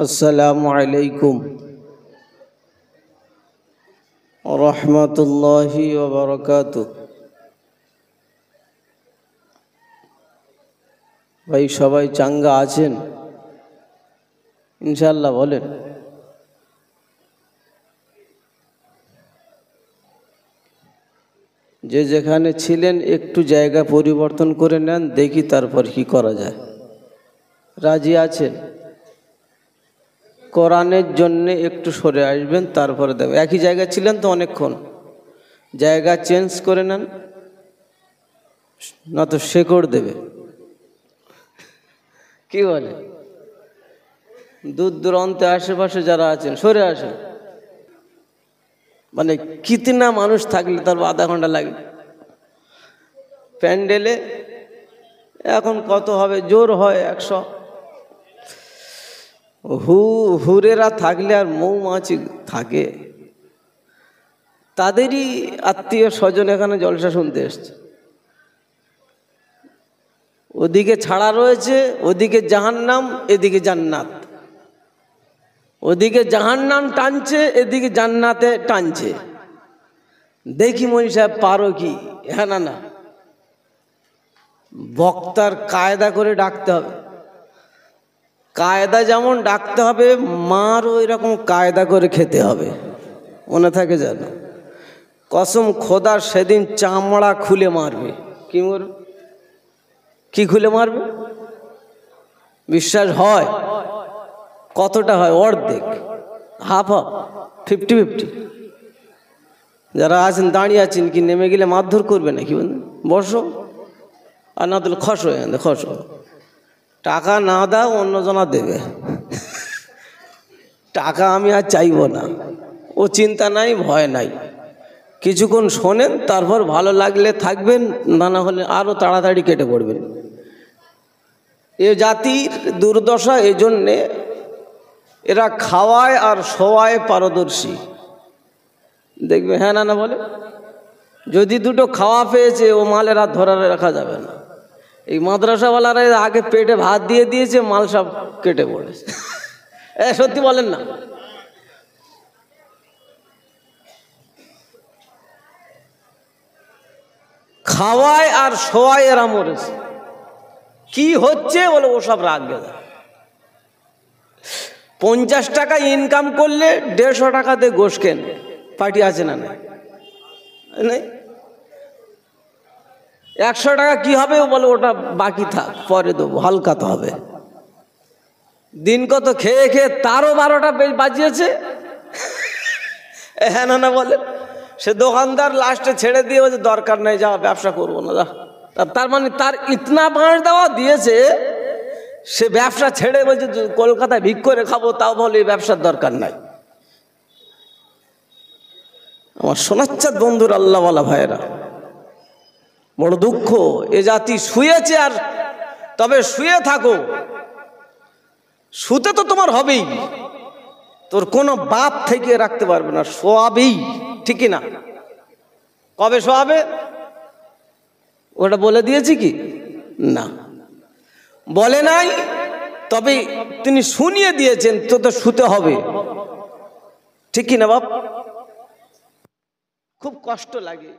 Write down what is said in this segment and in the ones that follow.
আসসালামু আলাইকুম রহমতুল্লাহি ওয়া বারাকাতুহু। ভাই সবাই চাঙ্গা আছেন ইনশাআল্লাহ? বলেন। যে যেখানে ছিলেন একটু জায়গা পরিবর্তন করে নেন, দেখি তারপর কি করা যায়। রাজি আছেন? কোরআনের জন্য একটু সরে আসবেন, তারপরে দেবেন। একই জায়গায় ছিলেন তো অনেকক্ষণ, জায়গা চেঞ্জ করে নেন, না তো শেকড় দেবে। কি বলে? দূর দূরান্তে আশেপাশে যারা আছেন সরে আসেন। মানে কিতনা মানুষ থাকলে তার আধা ঘন্টা লাগে প্যান্ডেলে। এখন কত হবে? জোর হয় 100। হুরেরা থাকলে আর মৌমাছি থাকে, তাদেরই আত্মীয় স্বজন এখানে জলসা শুনতে এসছে। ওদিকে ছাড়া রয়েছে, ওদিকে জাহান্নাম, এদিকে জান্নাত। ওদিকে জাহান্নাম টানছে, এদিকে জান্নাতে টানছে। দেখি মনি সাহেব পারো কি? হ্যাঁ না না, বক্তার কায়দা করে ডাকতে হবে। কায়দা যেমন ডাকতে হবে, মারও এরকম কায়দা করে খেতে হবে, মনে থাকে যেন। কসম খোদার, সেদিন চামড়া খুলে মারবে। কি খুলে মারবে? বিশ্বাস হয়? কতটা হয়? অর্ধেক, হাফ হাফ, 50-50। যারা আছেন দাঁড়িয়ে আছেন, কি নেমে গেলে মারধর করবে নাকি? বসো, আর না তাহলে খসো, খসো। টাকা না দাও, অন্যজনা দেবে। টাকা আমি আর চাইব না, ও চিন্তা নাই, ভয় নাই। কিছুক্ষণ শোনেন, তারপর ভালো লাগলে থাকবেন, না হলে আরও তাড়াতাড়ি কেটে পড়বেন। এ জাতির দুর্দশা এজন্যে, এরা খাওয়ায় আর শোয়ায় পারদর্শী। দেখবে হ্যাঁ না না বলে, যদি দুটো খাওয়া পেয়েছে, ও মালের হাত ধরে রাখা যাবে না। এই মাদ্রাসাওয়ালারা আগে পেটে ভাত দিয়ে দিয়েছে, মাল সব কেটে পড়েছে। সত্যি বলেন না? খাওয়ায় আর শোয়ায় এরা মরেছে। কি হচ্ছে বলে ওসব রাখবে না। 50 টাকা ইনকাম করলে 150 টাকাতে গোশ কেন। পার্টি আছে না? নেই। 100 টাকা কি হবে বলে, ওটা বাকি থাক, পরে দেবো, হালকা তো হবে। দিন কত খেয়ে খেয়ে তারও 12টা বাজিয়েছে। হ্যাঁ না না বলে, সে দোকানদার লাস্টে ছেড়ে দিয়ে বলছে দরকার নেই, যা ব্যবসা করবো না, যা। তার মানে তার ইতনা বাঁশ দেওয়া দিয়েছে, সে ব্যবসা ছেড়ে বলছে কলকাতায় ভিক করে খাবো, তাও বলে ব্যবসার দরকার নাই। আমার সোনাচ্চাঁদ বন্ধুর আল্লাহওয়ালা ভাইয়েরা, বড় দুঃখ, এ জাতি শুয়েছে। আর তবে শুয়ে থাকো, শুতে তো তোমার হবেই, তোর কোনো বাপ থেকে রাখতে পারবে না, শোয়াবেই, ঠিকই না? কবে শোয়াবে ওটা বলে দিয়েছি কি? না, বলে নাই। তবে তিনি শুনিয়ে দিয়েছেন, তো শুতে হবে, ঠিক কি না বাপ? খুব কষ্ট লাগে।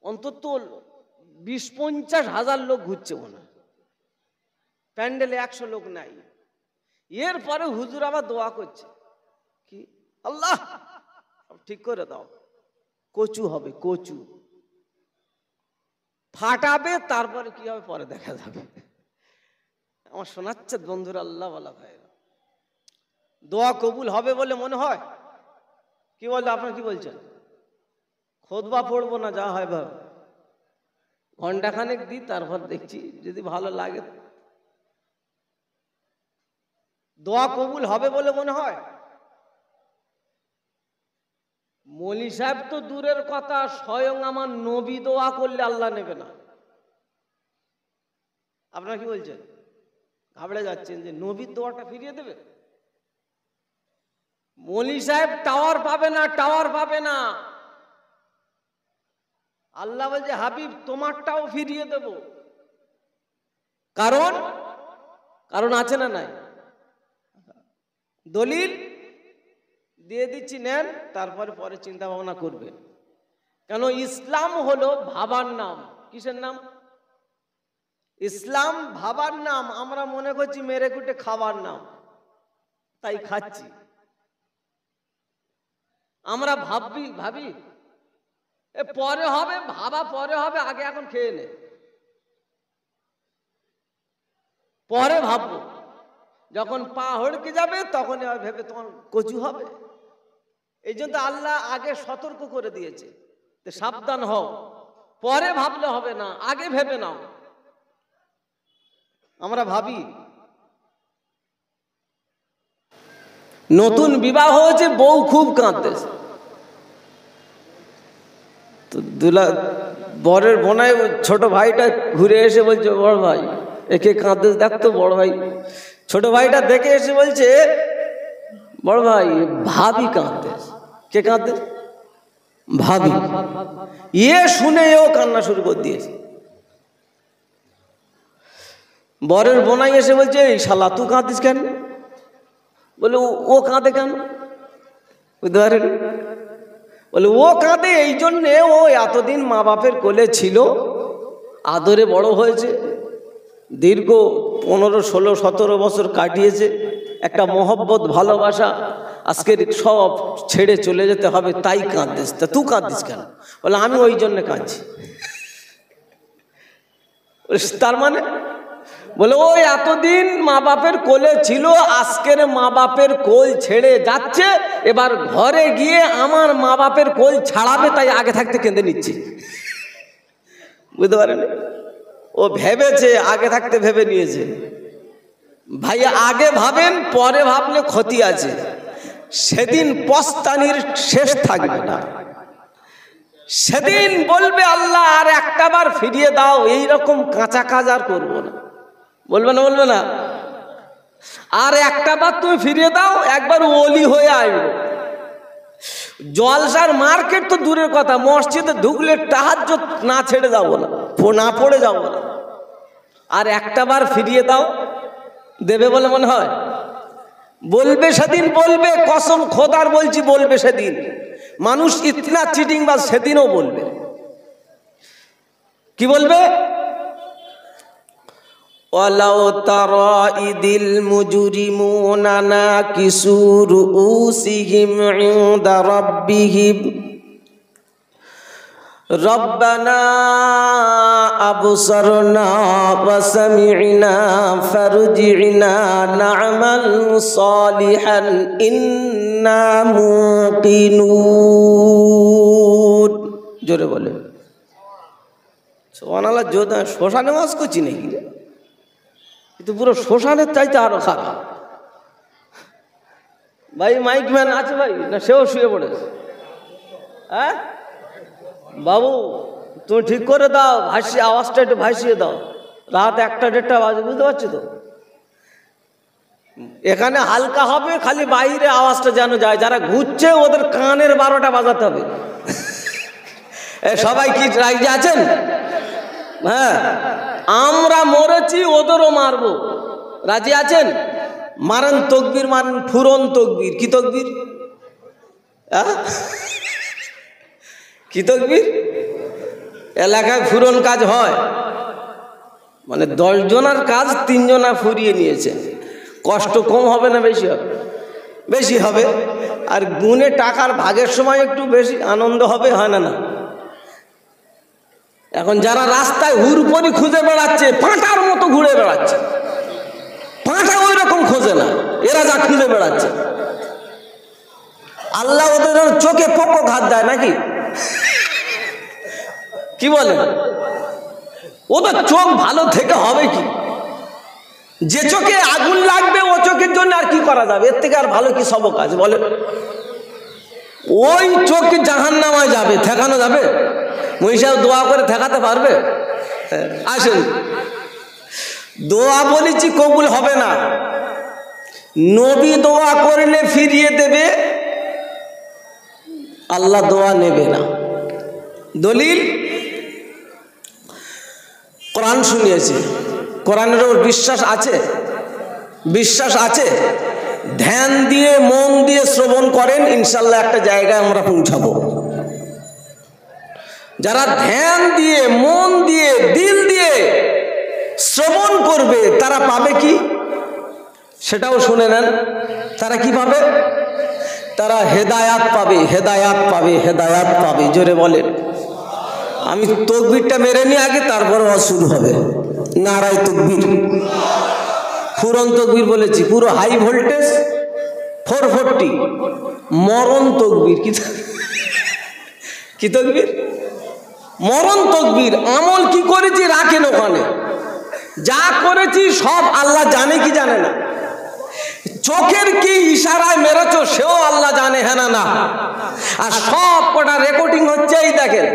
অন্তত 20-50 হাজার লোক ঘুরছে মনে, প্যান্ডেলে 100 লোক নাই। এরপরে হুজুর আবার দোয়া করছে, কি আল্লাহ ঠিক করে দাও। কচু হবে, কচু ফাটাবে, তারপরে কি হবে পরে দেখা যাবে। আমার শোনাচ্ছে বন্ধুরা, আল্লাহ বলা ভাইরা, দোয়া কবুল হবে বলে মনে হয়? কি বলে আপনার? কি বলছেন? খুতবা পড়বো না, যা হয় ভাব, ঘন্টাখানেক দিই, তারপর দেখছি যদি ভালো লাগে। দোয়া কবুল হবে বলে মনে হয়? মৌলী সাহেব তো দূরের কথা, স্বয়ং আমার নবী দোয়া করলে আল্লাহ নেবে না। আপনারা কি বলছেন? ঘাবড়ে যাচ্ছেন যে নবীর দোয়াটা ফিরিয়ে দেবে? মৌলী সাহেব টাওয়ার পাবে না, টাওয়ার পাবে না। আল্লাহ বলছে হাবিব তোমারটাও ফিরিয়ে দেব। কারণ আছে না নাই? দলিল দিয়ে দিচ্ছি, নেন, তারপরে পরে চিন্তা ভাবনা করবেন। কেন ইসলাম হলো ভাবার নাম। কিসের নাম? ইসলাম ভাবার নাম। আমরা মনে করছি মেরে কুটে খাবার নাম, তাই খাচ্ছি। আমরা ভাবি এ পরে হবে, ভাবা পরে হবে, আগে এখন খেয়ে নে, পরে ভাববো। যখন পা হড়কে যাবে তখন ভেবে তখন কচু হবে। এই জন্য আল্লাহ আগে সতর্ক করে দিয়েছে, সাবধান হও, পরে ভাবলে হবে না, আগে ভেবে নাও। আমরা ভাবি নতুন বিবাহ হয়েছে, বউ খুব কাঁদতেছে, তো বরের বোনায় ছোট ভাইটা ঘুরে এসে বলছে, বড় ভাই একে কাঁদতেছে দেখতো। বড় ভাই ছোট ভাইটা দেখে এসে বলছে, বড় ভাই ভাবি কাঁদতেছে। কে কাঁদতেছে? ভাবি। ইয়ে শুনে ও কান্না শুরু করে দিয়েছে। বরের বোনাই এসে বলছে, এই শালা তুই কাঁদিস কেন? বলে ও কাঁদে কেন? বুঝতে পারেন? বলে ও কাঁদে এই জন্যে, ও এতদিন মা বাপের কোলে ছিল, আদরে বড় হয়েছে, দীর্ঘ 15, 16, 17 বছর কাটিয়েছে, একটা মহব্বত ভালোবাসা, আজকে সব ছেড়ে চলে যেতে হবে, তাই কাঁদছিস। তা তুই কাঁদছিস কেন? বলে আমি ওই জন্য কাঁদছি। তার মানে বলে ওই এতদিন মা বাপের কোলে ছিল, আজকের মা বাপের কোল ছেড়ে যাচ্ছে, এবার ঘরে গিয়ে আমার মা বাপের কোল ছাড়াবে, তাই আগে থাকতে কেঁদে নিচ্ছি। বুঝতে পারেন? ও ভেবেছে, আগে থাকতে ভেবে নিয়েছে। ভাই আগে ভাবেন, পরে ভাবলে ক্ষতি আছে, সেদিন পস্তানির শেষ থাকবে না। সেদিন বলবে আল্লাহ আর একটা বার ফিরিয়ে দাও, এইরকম কাঁচা কাজ আর করবো না। বলবে না? বলবে না? আর একটা বার তুমি ফিরিয়ে দাও, একবার ওলি হয়ে আসবে। জলসার মার্কেট তো দূরের কথা, মসজিদে ঢুকলে তাহাজ্জুদ না ছেড়ে যাবো না, না পড়ে যাবো না। আর একটা বার ফিরিয়ে দাও, দেবে বলে মনে হয়? বলবে সেদিন, বলবে, কসম খোদার বলছি বলবে সেদিন। মানুষ ইতনা চিটিং বা সেদিনও বলবে। কি বলবে? ওয়ালাউ তারা ইদিল মুজরিমুনা নাকিসু রুউসিহিম ইনদা রাব্বিহিম রব্বানা আবসারনা ওয়া সামি'না ফারজি'না না'মাল সালিহান ইন্না মুকিনুন। জোরে বলে সুবহানাল্লাহ। জোরে শ্মশানে ওয়াজ করছি নাকি? কিন্তু পুরো শ্মশানের চাইতে আরো খারাপ। ভাই মাইক ম্যান আছে ভাই, না সেও শুয়ে পড়েছে? হ্যাঁ বাবু তুমি ঠিক করে দাও, ভাসিয়ে আওয়াজটা একটু ভাসিয়ে দাও। রাত 1টা 1:30 বাজে, বুঝতে পারছো তো? এখানে হালকা হবে, খালি বাইরে আওয়াজটা যেন যায়। যারা ঘুরছে ওদের কানের 12টা বাজাতে হবে। সবাই কি রাজি আছেন? হ্যাঁ, আমরা মরেছি, ওদেরও মারবো। রাজি আছেন? মারেন তকবীর, মারেন ফুরন তকবীর। কি তকবীর? কি তকবীর? এলাকায় ফুরন কাজ হয়, মানে 10 জনের কাজ 3 জনা ফুরিয়ে নিয়েছে। কষ্ট কম হবে না বেশি হবে? বেশি হবে। আর গুণে টাকার ভাগের সময় একটু বেশি আনন্দ হবে, হয় না? না, এখন যারা রাস্তায় হুরপরি খুঁজে বেড়াচ্ছে, পাঁটার মতো ঘুরে বেড়াচ্ছে, পাঁটা ওই রকম খোঁজে না, এরা যা খুঁজে বেড়াচ্ছে, আল্লাহ ওদের চোখে পোকো ঘাত দেয় নাকি? কি বলে? ওদের চোখ ভালো থেকে হবে কি? যে চোখে আগুন লাগবে ও চোখের জন্য আর কি করা যাবে? এর থেকে আর ভালো কি সবক আছে বলে? ওই চোখ জাহান্নামায় যাবে, ঠেকানো যাবে? মহিষা দোয়া করে ঠেকাতে পারবে? আসেন, দোয়া বলেছি কবুল হবে না। নবী দোয়া করলে ফিরিয়ে দেবে, আল্লাহ দোয়া নেবে না। দলিল কোরআন শুনিয়েছি। কোরআনের ওপর বিশ্বাস আছে? বিশ্বাস আছে? ধ্যান দিয়ে মন দিয়ে শ্রবণ করেন, ইনশাল্লাহ একটা জায়গায় আমরা পৌঁছাবো। যারা ধ্যান দিয়ে মন দিয়ে দিল দিয়ে শ্রবণ করবে তারা পাবে কি সেটাও শুনে নেন। তারা কি পাবে? তারা হেদায়াত পাবে, হেদায়াত পাবে, হেদায়াত পাবে। জোরে বলেন। আমি তকবীরটা মেরে নিয়ে আগে, তারপর শুরু হবে। নারায়ে তকবীর। ফুরন তকবীর বলেছি, পুরো হাই ভোল্টেজ 440 মরণ তকবীর। কি তকবীর? মরণ তকবীর। আমল কি করেছি রাখেন ওখানে, যা করেছি সব আল্লাহ জানে কি জানে না? চোখের কি ইশারায় মেরেছো সেও আল্লাহ জানে, হ্যাঁ না? না। আর সব কটা রেকর্ডিং হচ্ছে, এই দেখেন,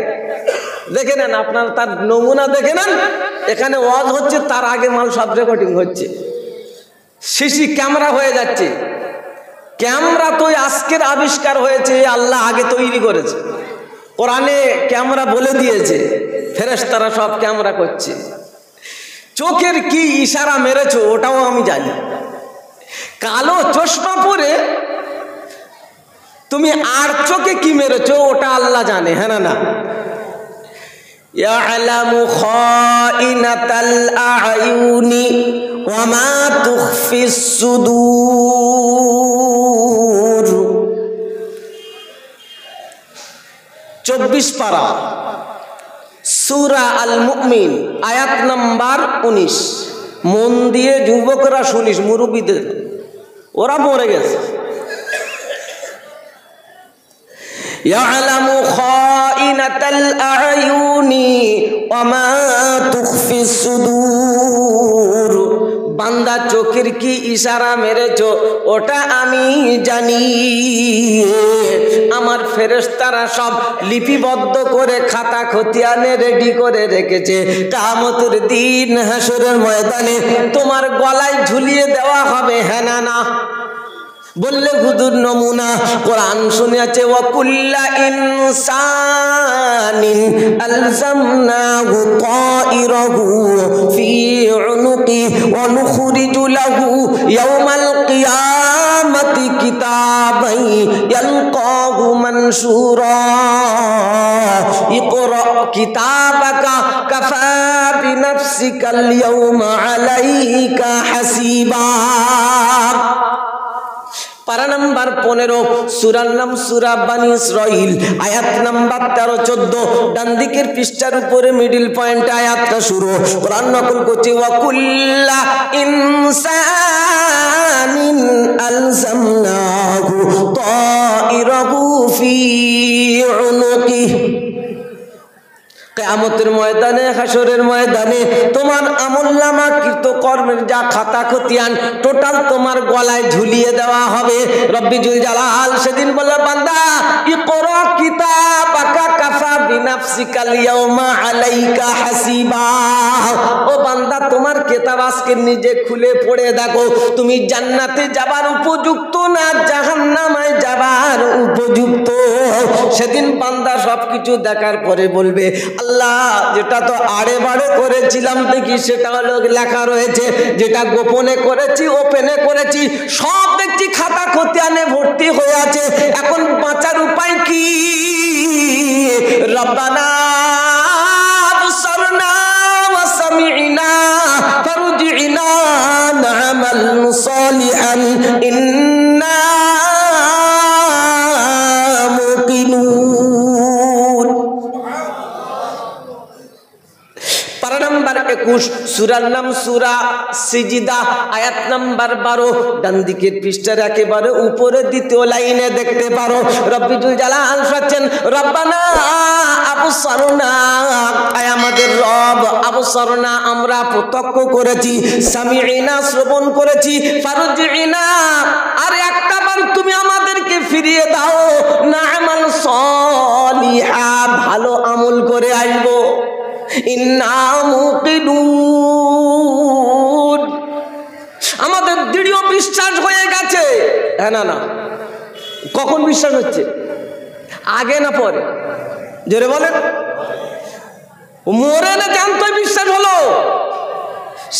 দেখে নেন আপনার, তার নমুনা দেখে নেন। এখানে ওয়াজ হচ্ছে, তার আগে মাল সব রেকর্ডিং হচ্ছে, সিসি ক্যামেরা হয়ে যাচ্ছে। ক্যামেরা তো আজকের আবিষ্কার হয়েছে, আল্লাহ আগে তৈরি করেছে। কোরআনে ক্যামেরা বলে দিয়েছে, ফেরেশতারা সব ক্যামেরা করছে। চোখের কি ইশারা মেরেছো ওটাও আমি জানি। কালো চশমা পরে তুমি আর চোখে কি মেরেছো ওটা আল্লাহ জানে, হ্যাঁ না? না। ইয়ালামু খাইনাতাল আয়ুনি ওয়া মা তুখফিস সুদূর। 24 পারা সূরা আল মুমিন আয়াত নাম্বার 19। মন দিয়ে যুবকরা শুনিস, মুরব্বীদের ওরা মরে গেছে। ইয়ালামু খাইনাতাল আয়ুনি ওয়া মা তুখফিস সুদূর। বান্দা চোখের কি ইশারা মেরেছো ওটা আমি জানি। আমার ফেরেশতারা সব লিপিবদ্ধ করে খাতা খতিয়ানে রেডি করে রেখেছে। কিয়ামতের দিন হাসরের ময়দানে তোমার গলায় ঝুলিয়ে দেওয়া হবে, হ্যাঁ না? না। বললে হুজুর নমুনা কোরআন শুনিয়েছে, ওয়া কুল্লা ইনসানিন আলজামনাহু তাইরাহু ফি উনুকি ওয়া নুখরিজু লাহু ইয়াওমাল কিয়ামাতি কিতাবান ইয়ালকাহু মানশুরা। ইকরা কিতাবাকা কাফা বিনাফসিকাল ইয়াওমা আলাইকা হাসিবা। পারা নাম্বার 15, সূরার নাম সূরা বানী ইসরাঈল, আয়াত নাম্বার 13-14। ডান দিকের পৃষ্ঠার উপরে মিডল পয়েন্ট আয়াতটা শুরু। কোরআন নকল করছে, ওয়া কুল্লা ইনসানিন আলজামনাহু তাইরাহু ফি উনুকিহি। কিয়ামতের ময়দানে, হাসরের ময়দানে তোমার আমলনামা কৃতকর্মের যা খাতা খতিয়ান টোটাল তোমার গলায় ঝুলিয়ে দেওয়া হবে। রব্বি জুল জালাল সেদিন বলল, বান্দা ইকরা কিতাবাকা কাফা বিনাফসিকাল ইয়াওমা আলাইকা হাসিবা। ও বান্দা, তোমার কিতাব আজকে নিজে খুলে পড়ে দেখো, তুমি জান্নাতে যাবার উপযুক্ত না জাহান্নামে যাবার উপযুক্ত। সেদিন বান্দা সবকিছু দেখার পরে বলবে, আল্লাহ যেটা তো আড়ে বাড়ে করেছিলাম দেখি সেটা হলো লেখা রয়েছে, যেটা গোপনে করেছি ওপেনে করেছি সব দেখছি খাতা খতিয়ানে ভর্তি হয়ে আছে। এখন বাঁচার উপায় কি? রব্বানা আবসারনা ওয়া সামি'না ফারজি'না না'মাল সালিহান ইন্না মুকিনুন। পারা নাম্বার 21, সূরার নাম সূরা সিজদা, আয়াত নাম্বার 12। ডান দিকের পৃষ্ঠার একেবারে উপরে দ্বিতীয় লাইনে দেখতে পারো, রব্বিল জালাল বলছেন, রব্বানা আবসারনা, আয় আমাদের রব, আবসারনা আমরা প্রত্যক্ষ করেছি, সামি'না শ্রবণ করেছি, ফারজি'না আর একটাবার তুমি আমাদেরকে ফিরিয়ে দাও, না'মাল সালিহা ভালো আমল করে আসবো। ইন্না মুকিনুন, আমাদের দৃঢ় বিশ্বাস হয়ে গেছে, হ্যাঁ না? না। কখন বিশ্বাস হচ্ছে? আগে না পরে? জোরে বলেন। মরে না জানতো বিশ্বাস হলো।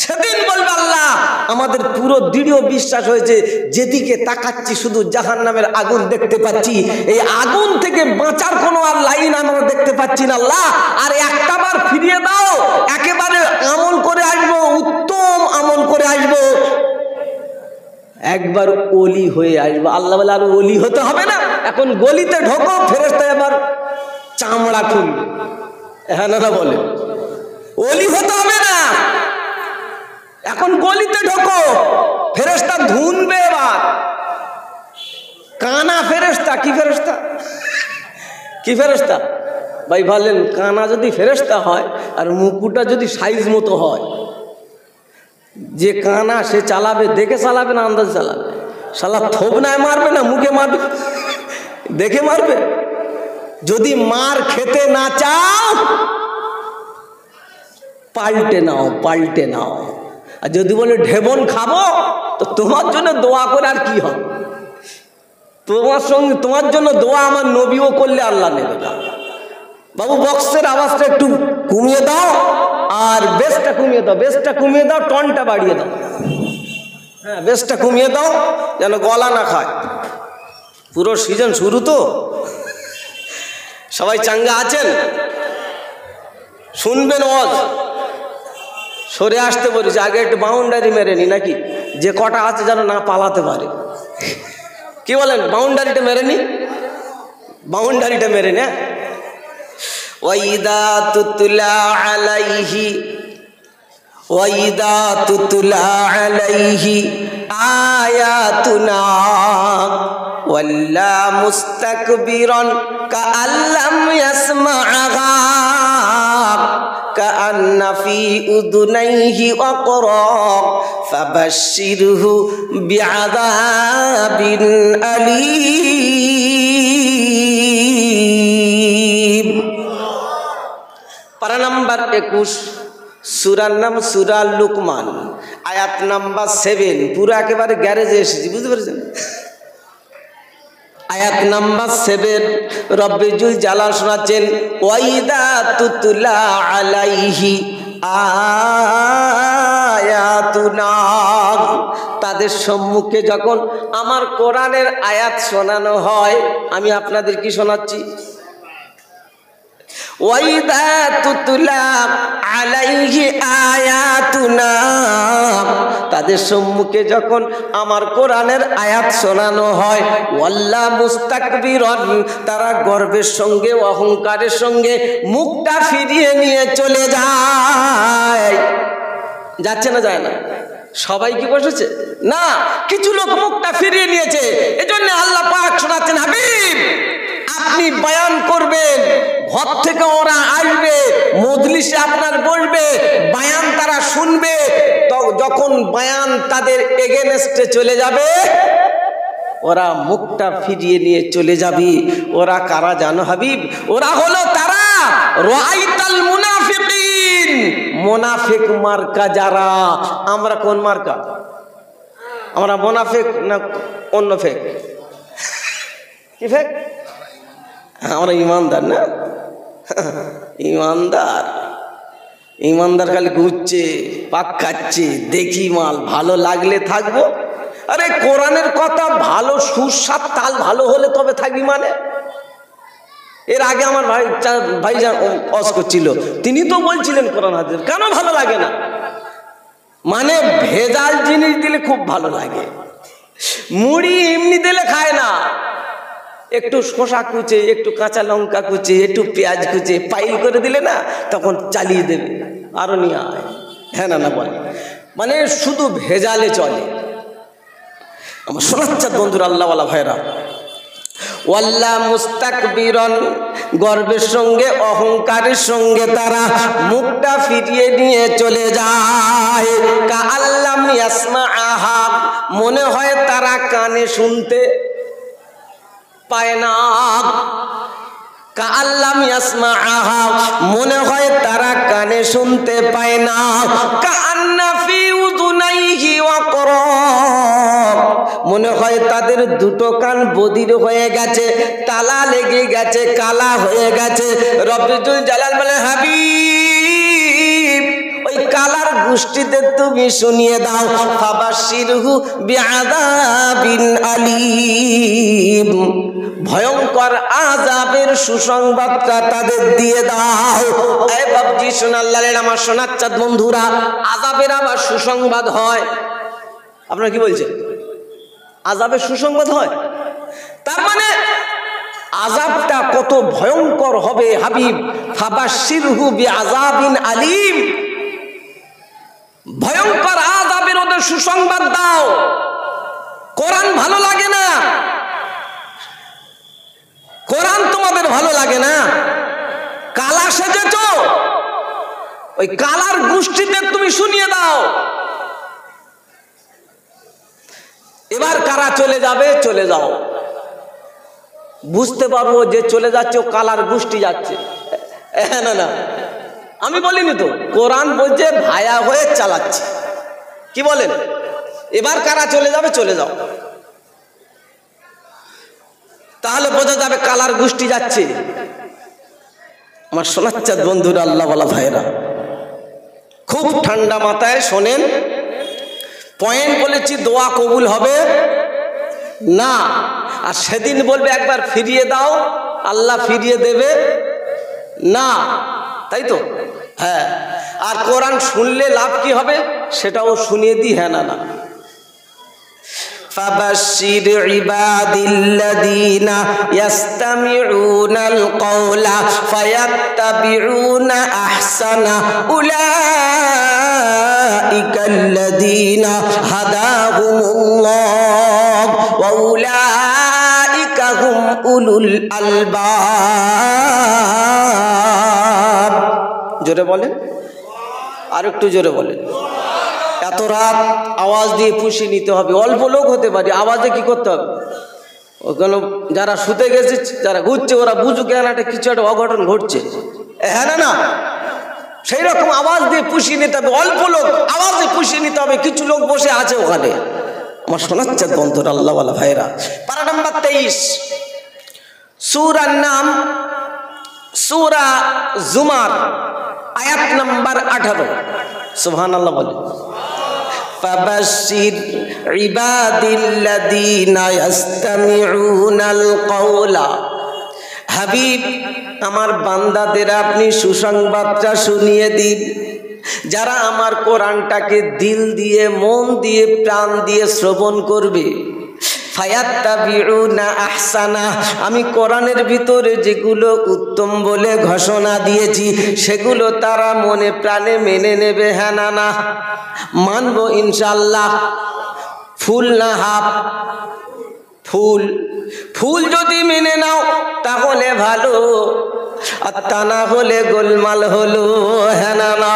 সেদিন বলবে আল্লাহ আমাদের পুরো দৃঢ় বিশ্বাস হয়েছে, যেদিকে তাকাচ্ছি শুধু জাহান্নামের আগুন দেখতে পাচ্ছি, এই আগুন থেকে বাঁচার কোনো আর লাইন আমরা দেখতে পাচ্ছি না। আল্লাহ আর একটাবার ফিরিয়ে দাও, একেবারে আমল করে আসবো, উত্তম আমল করে আসবো, একবার ওলি হয়ে আসবো। আল্লাহ বলে আর ওলি হতে হবে না, এখন গলিতে ঢোকো, ফেরেশতা এবার চামড়া খুলবে। হ্যাঁ না বলে ওলি হতে হবে না, এখন গলিতে ঢোকো, ফেরেশতা ধুনবে। এবার কানা ফেরেশতা, কি ফেরেশতা, কি ফেরেশতা ভাই বলেন? কানা যদি ফেরেশতা হয় আর মুকুটটা যদি সাইজ মতো হয়, যে কানা সে চালাবে, দেখে চালাবে না আন্দাজ চালাবে? শালা থোবনায় মারবে না মুখে মারবে? দেখে মারবে। যদি মার খেতে না চাও পাল্টে নাও, পাল্টে নাও। আর যদি বলে ঢেবন খাবো, তো তোমার জন্য দোয়া করে আর কি হবে? তোমার জন্য দোয়া আমার নবীও করলে আল্লাহ নেবে না। বাবু বক্সের আওয়াজটা একটু কমিয়ে দাও, আর বেসটা কমিয়ে দাও, বেসটা কমিয়ে দাও, টনটা বাড়িয়ে দাও। হ্যাঁ, বেসটা কমিয়ে দাও যেন গলা না খায়। পুরো সিজন শুরু তো, সবাই চাঙ্গা আছেন? শুনবেন ওয়াজ, সরে আসতে বলেছি, আগে একটু বাউন্ডারি মেরে নি নাকি, যে কটা আছে যেন না পালাতে পারে। কি বলেন? বাউন্ডারিটা মেরে নি, বাউন্ডারিটা মেরে নে। ওয়াইদা তুতলা আলাইহি, ওয়াইদা তুতলা আলাইহি আয়াতুনা ওয়াল্লা মুস্তাকবিরান কাআল্লাম ইয়াসমাআহা কাআন্না ফি উযুনাইহি ওয়াকরা ফাবাশশিরহু বিআযাবিন আলীম। পারা নাম্বার 21, সূরার নাম সূরা লুকমান, আয়াত নাম্বার 7। পুরো একেবারে গ্যারেজে এসেছি, বুঝতে পেরেছেন? আয়াত নাম্বার 7 রব্বুল জালাল শোনাচ্ছেন, ওয়াইদা তুতলা আলাইহি আয়াতুনা, তাদের সম্মুখে যখন আমার কোরআনের আয়াত শোনানো হয়, আমি আপনাদের কি শোনাচ্ছি? ওয়াইদা তুতলা আলাইহি আয়াতুনা, তাদের সম্মুখে যখন আমার কোরআনের আয়াত শোনানো হয়, ওয়াল্লা মুস্তাকবিরান, তারা গর্বের সঙ্গে অহংকারের সঙ্গে মুখটা ফিরিয়ে নিয়ে চলে যায়। যাচ্ছে না যায় না? সবাই কি বসেছে না, কিছু লোক মুখটা ফিরিয়ে নিয়েছে। এজন্য আল্লাহ পাক শোনাচ্ছেন, হাবিব আপনি বয়ান করবেন, ঘর থেকে ওরা আসবে, মজলিসে আপনার বসবে, বয়ান তারা শুনবে। তো যখন বয়ান তাদের এগেনস্টে চলে যাবে, ওরা মুখটা ফিরিয়ে নিয়ে চলে যাবে। ওরা কারা জানো হাবিব? ওরা হলো তারা রাআইতাল মুনাফিকিন, মুনাফিক মার্কা যারা। আমরা কোন মার্কা? আমরা মুনাফিক না অন্য ফেক? কি ফেক? আমরা ইমানদার না? ইমানদার, ইমানদার খালি ঘুরছে, পাক খাচ্ছে, দেখি মাল ভালো লাগলে থাকবো। আরে কোরআনের কথা ভালো, সুস্বাদ তাল ভালো হলে তবে থাকবি মানে। এর আগে আমার ভাইজান ওয়াজ করছিল, তিনি তো বলছিলেন কোরআন হাদিস কেন ভালো লাগে না, মানে ভেজাল জিনিস দিলে খুব ভালো লাগে, মুড়ি এমনি দিলে খায় না, একটু শসা কুচে, একটু কাঁচা লঙ্কা কুচে, একটু পেঁয়াজ কুচে পাইল করে দিলে না, তখন চালিয়ে দেবে, আরো নিয়ে আয়। হ্যাঁ না না বলে, মানে শুধু ভেজালে চলে। আমার শোনাচ্ছেন বন্ধুরা, আল্লাহওয়ালা ভাইরা, ওয়াল্লা মুস্তাকবিরান, গর্বের সঙ্গে অহংকারের সঙ্গে তারা মুখটা ফিরিয়ে নিয়ে চলে যায়। কাআল্লাম ইয়াসমাআহা, মনে হয় তারা কানে শুনতে পায় না। কাআল্লাম ইয়াসমাআহা, মনে হয় তারা কানে শুনতে পায় না। কাআন্না ফি উযুনাইহি ওয়াকরা, মনে হয় তাদের দুটো কান বধির হয়ে গেছে, তালা লেগে গেছে, কালা হয়ে গেছে। রব্বুল জালাল বলে, হাবিব ওই কালার গোষ্ঠীতে তুমি শুনিয়ে দাও, ফাবাশশিরহু বিআযাবিন আলীম, ভয়ঙ্কর আযাবের সুসংবাদটা তাদের দিয়ে দাও। এই বাবজি সোনাল্লালের আমার সোনার চাঁদ বন্ধুরা, আযাবের আবার সুসংবাদ হয়। আপনারা কি বলছেন? আযাবের সুসংবাদ হয়? তার মানে আযাবটা কত ভয়ঙ্কর হবে হাবিব। ফাবাশশিরহু বিআযাবিন আলীম, ভয়ঙ্কর আযাবের ওদের সুসংবাদ দাও। কোরআন ভালো লাগে না? কোরআন তোমাদের ভালো লাগে না? কালা সেজেছ, ওই কালার গোষ্ঠীতে তুমি শুনিয়ে দাও। এবার কারা চলে যাবে? চলে যাও, বুঝতে পারবো যে চলে যাচ্ছে ও কালার গোষ্ঠী যাচ্ছে। না না, আমি বলিনি তো, কোরআন বলছে ভায়া হয়ে চালাচ্ছে। কি বলেন? এবার কারা চলে যাবে? চলে যাও, তাহলে বোঝা যাবে কালার গোষ্ঠী যাচ্ছে। আমার সোনার চাঁদ বন্ধুরা, আল্লাহ ওয়ালা ভাইরা, খুব ঠান্ডা মাথায় শোনেন। পয়েন্ট বলেছি, দোয়া কবুল হবে না। আর সেদিন বলবে একবার ফিরিয়ে দাও, আল্লাহ ফিরিয়ে দেবে না, তাই তো? হ্যাঁ। আর কোরআন শুনলে লাভ কি হবে সেটাও শুনিয়ে দিই। হ্যাঁ না না, فبشر عبادي الذين يستمعون القول فيتبعون أحسنه أولئك الذين هداهم الله وأولئك هم أولو الألباب। জোরে বলেন, আর একটু জোরে বলেন। এত রাত আওয়াজ দিয়ে পুষিয়ে নিতে হবে। অল্প লোক হতে পারে, আওয়াজে কি করতে হবে? ওখানে যারা শুতে গেছে, যারা ঘুরছে, ওরা বুঝুক একটা কিছু একটা অঘটন ঘটছে। হ্যাঁ না না, সেই রকম আওয়াজ দিয়ে পুষিয়ে নিতে হবে। অল্প লোক আওয়াজে পুষিয়ে নিতে হবে। কিছু লোক বসে আছে ওখানে। আমার শোনাচ্ছে বন্ধুরা, আল্লাহ ওয়ালা ভাইরা, পারা নাম্বার 23, সূরার নাম সূরা জুমার, আয়াত নাম্বার 18। সুবহানাল্লাহ বলে। فبشر عبادي الذين يستمعون القول। হাবিব, আমার বান্দাদের আপনি সুসংবাদটা শুনিয়ে দিন, যারা আমার কোরআনটাকে দিল দিয়ে, মন দিয়ে, প্রাণ দিয়ে শ্রবণ করবে। ফায়াত্তাবিউনা আহসানা, আমি কোরআনের ভিতরে যেগুলো উত্তম বলে ঘোষণা দিয়েছি সেগুলো তারা মনে প্রাণে মেনে নেবে। হ্যাঁ না না, মানবো ইনশাআল্লাহ। ফুল না হাফ? ফুল। ফুল যদি মেনে নাও তাহলে ভালো, আর তা না হলে গোলমাল হলো। হ্যাঁ না না,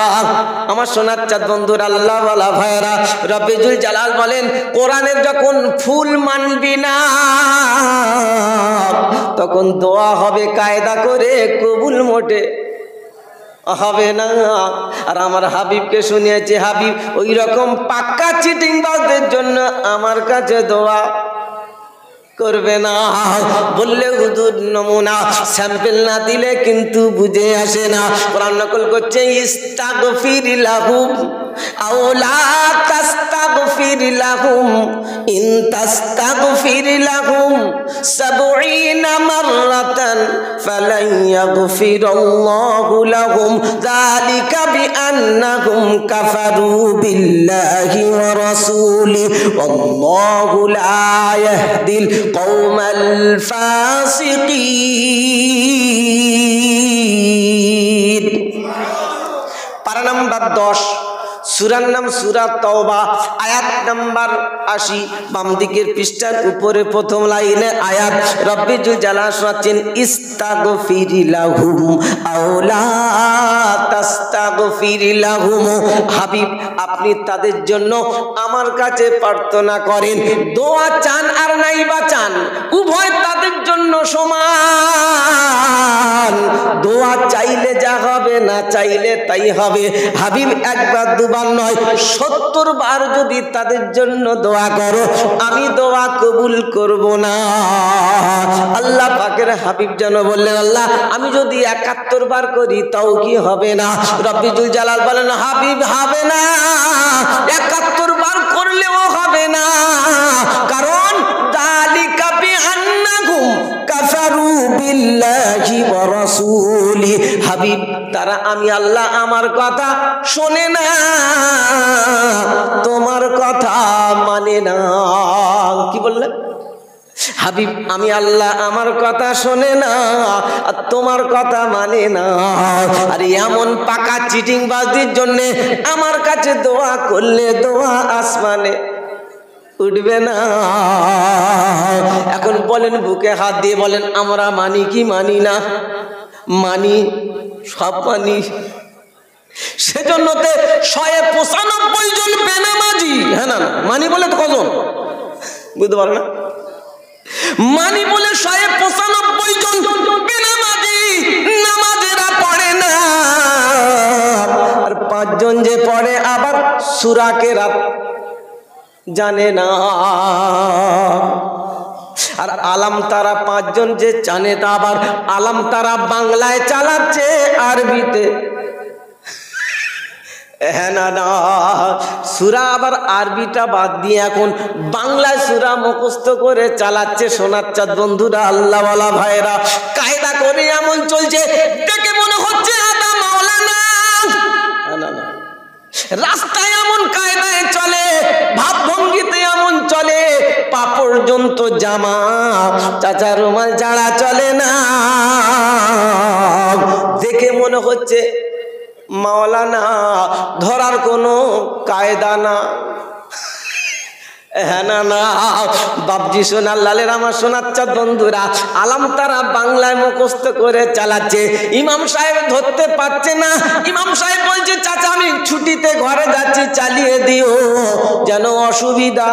আমার সোনার চাঁদ বন্ধুর আল্লাহ ওয়ালা ভাইরা, রব্বুল জালাল বলেন, কোরআনের যখন ফুল মানবি না তখন দোয়া হবে কায়দা করে, কবুল মোটে হবে না। আর আমার হাবিবকে শুনিয়েছে, হাবিব ওই রকম পাক্কা চিটিংবাজদের জন্য আমার কাছে দোয়া করবে না। বললে হুজুর নমুনা স্যাম্পল না দিলে কিন্তু বুঝে আসে না। কোরআন নকল করছে, ইস্তাগফির লাহুম আও লা তাস্তাগফির লাহুম ইন তাস্তাগফির লাহুম ৭০ মাররাতান ফালান ইয়াগফিরাল্লাহু লাহুম যালিকা বিআন্নাহুম কাফারু বিল্লাহি ওয়া রাসূলিহি ওয়াল্লাহু লা ইয়াহদিল কওমাল ফাসিকিন। পারা নাম্বার 10, সূরার নাম সূরা তাওবা, আয়াত নাম্বার ৮০, বাম দিকের পৃষ্ঠার উপরে প্রথম লাইনে আয়াত। রব্বুল জালাল শোনাচ্ছেন, ইস্তাগফির লাহুম আও লা তাস্তাগফির লাহুম। হাবিব, আপনি তাদের জন্য আমার কাছে প্রার্থনা করেন, দোয়া চান আর নাই বা চান, উভয় তাদের জন্য সমান। দোয়া চাইলে যা হবে, না চাইলে তাই হবে। হাবিব একবার দুবার নয় 70 বার যদি তাদের জন্য দোয়া করো, আমি দোয়া কবুল করব না। আল্লাহ পাকের হাবিব যেন বললেন, আল্লাহ আমি যদি 71 বার করি তাও কি হবে না? রব্বি জুল জালাল বলেন, হাবিব হবে না, 71 বার করলেও হবে না। কারণ যালিকা বিআন্নাহুম কাফারু বিল্লাহি ওয়া রাসূলি। হাবিব তারা আমি আল্লাহ আমার কথা শোনে না, তোমার কথা মানে না। কি বললেন? হাবিব আমি আল্লাহ আমার কথা শোনে না আর তোমার কথা মানে না। আর এমন পাকা চিটিংবাজির জন্য আমার কাছে দোয়া করলে দোয়া আসমানে উঠবে না। এখন বলেন, বুকে হাত দিয়ে বলেন, আমরা মানি কি মানি না? মানি, সব মানি। সেজন্য 195 জন বেনামাজি, হ্যাঁ না মানি বলে তো কজন বুঝতে পারো না? মানি বলে 195 জন বেনামাজি নামাজেরা পড়ে না। আর 5 জন যে পড়ে আবার সূরা কেরাত জানে না। আর আলাম তারা 5 জন যে জানে, তা আবার আলাম তারা বাংলায় চালাচ্ছে আরবিতে, হ্যাঁ না না। সূরা আবার আরবিটা বাদ দিয়ে এখন বাংলায় সূরা মুখস্থ করে চালাচ্ছে সোনাচ্চাঁদ বন্ধুরা, আল্লাহওয়ালা ভাইরা। কায়দা করে এমন চলছে দেখে মনে হচ্ছে আদা মাওলানা। না না, রাস্তায় এমন কায়দায় চলে, ভাবভঙ্গিতে এমন চলে, পা পর্যন্ত জামা, চাচা রুমাল ছাড়া চলে না। দেখে মনে হচ্ছে মাওলানা, ধরার কোনো কায়দা না। হ্যাঁ না না, বাপজি সোনার লালের আমার সোনাচ্চাঁদ বন্ধুরা, আলাম তারা বাংলায় মুখস্থ করে চালাচ্ছে। ইমাম সাহেব ধরতে পারছে না। ইমাম সাহেব বলছে, চাচা আমি ছুটিতে ঘরে যাচ্ছি, চালিয়ে দিও, যেন অসুবিধা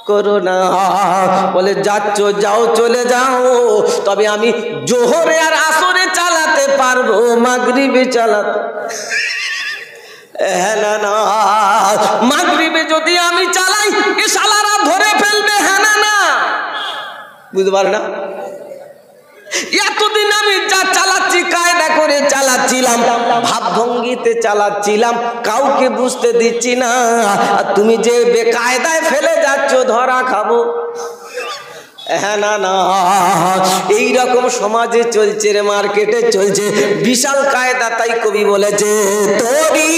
করো না। বলে যাচ্ছ যাও, চলে যাও, তবে আমি জোহরে আর আসরে চালাতে পারবো, মাগরিবে চালাতে। হ্যাঁ না না, মাগরিবে যদি আমি চালাই এ শালারা ধরে ফেলবে। হ্যাঁ না না, বুঝতে পার না? এতদিন আমি যা চালাচ্ছি কায়দা করে চালাচ্ছিলাম, ভাবভঙ্গিতে চালাচ্ছিলাম, কাউকে বুঝতে দিচ্ছি না। আর তুমি যে বেকায়দায় ফেলে যাচ্ছ, ধরা খাবো। হ্যাঁ না না, এইরকম সমাজে চলছে রে, মার্কেটে চলছে বিশাল কায়দা। তাই কবি বলেছে, তোরি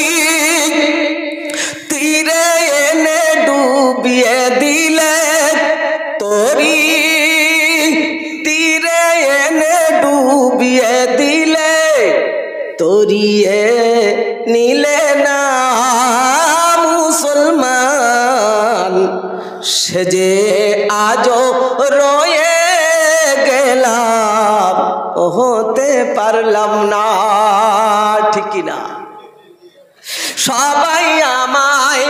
তীরে এনে ডুবিয়ে দিলে, তোরি তীরে এনে ডুবিয়ে দিলে, তরিয়ে নিলে না মুসলমান, সেজে আজও রয়ে গেলাম, হতে পারলাম না। ঠিক কিনা? সবাই আমায়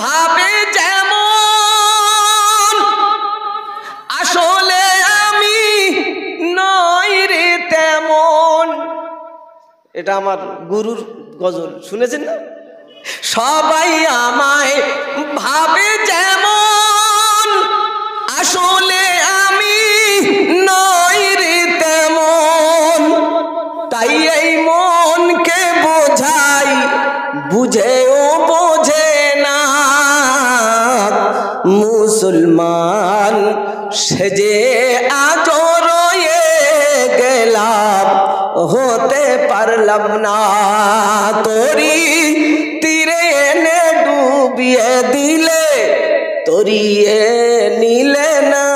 ভাবে যেমন, আসলে আমি নই রে তেমন। এটা আমার গুরুর গজল, শুনেছেন না? সবাই আমায় ভাবে যেমন, আসলে আমি নই রে তেমন। তাই এই মনকে বোঝাই, বুঝেও বোঝে না, মুসলমান সেজে আজও রয়ে গেলাম, হতে পারলাম না। তোরি তীরে এনে ডুবিয়ে দিলে, তরিয়ে নিলে না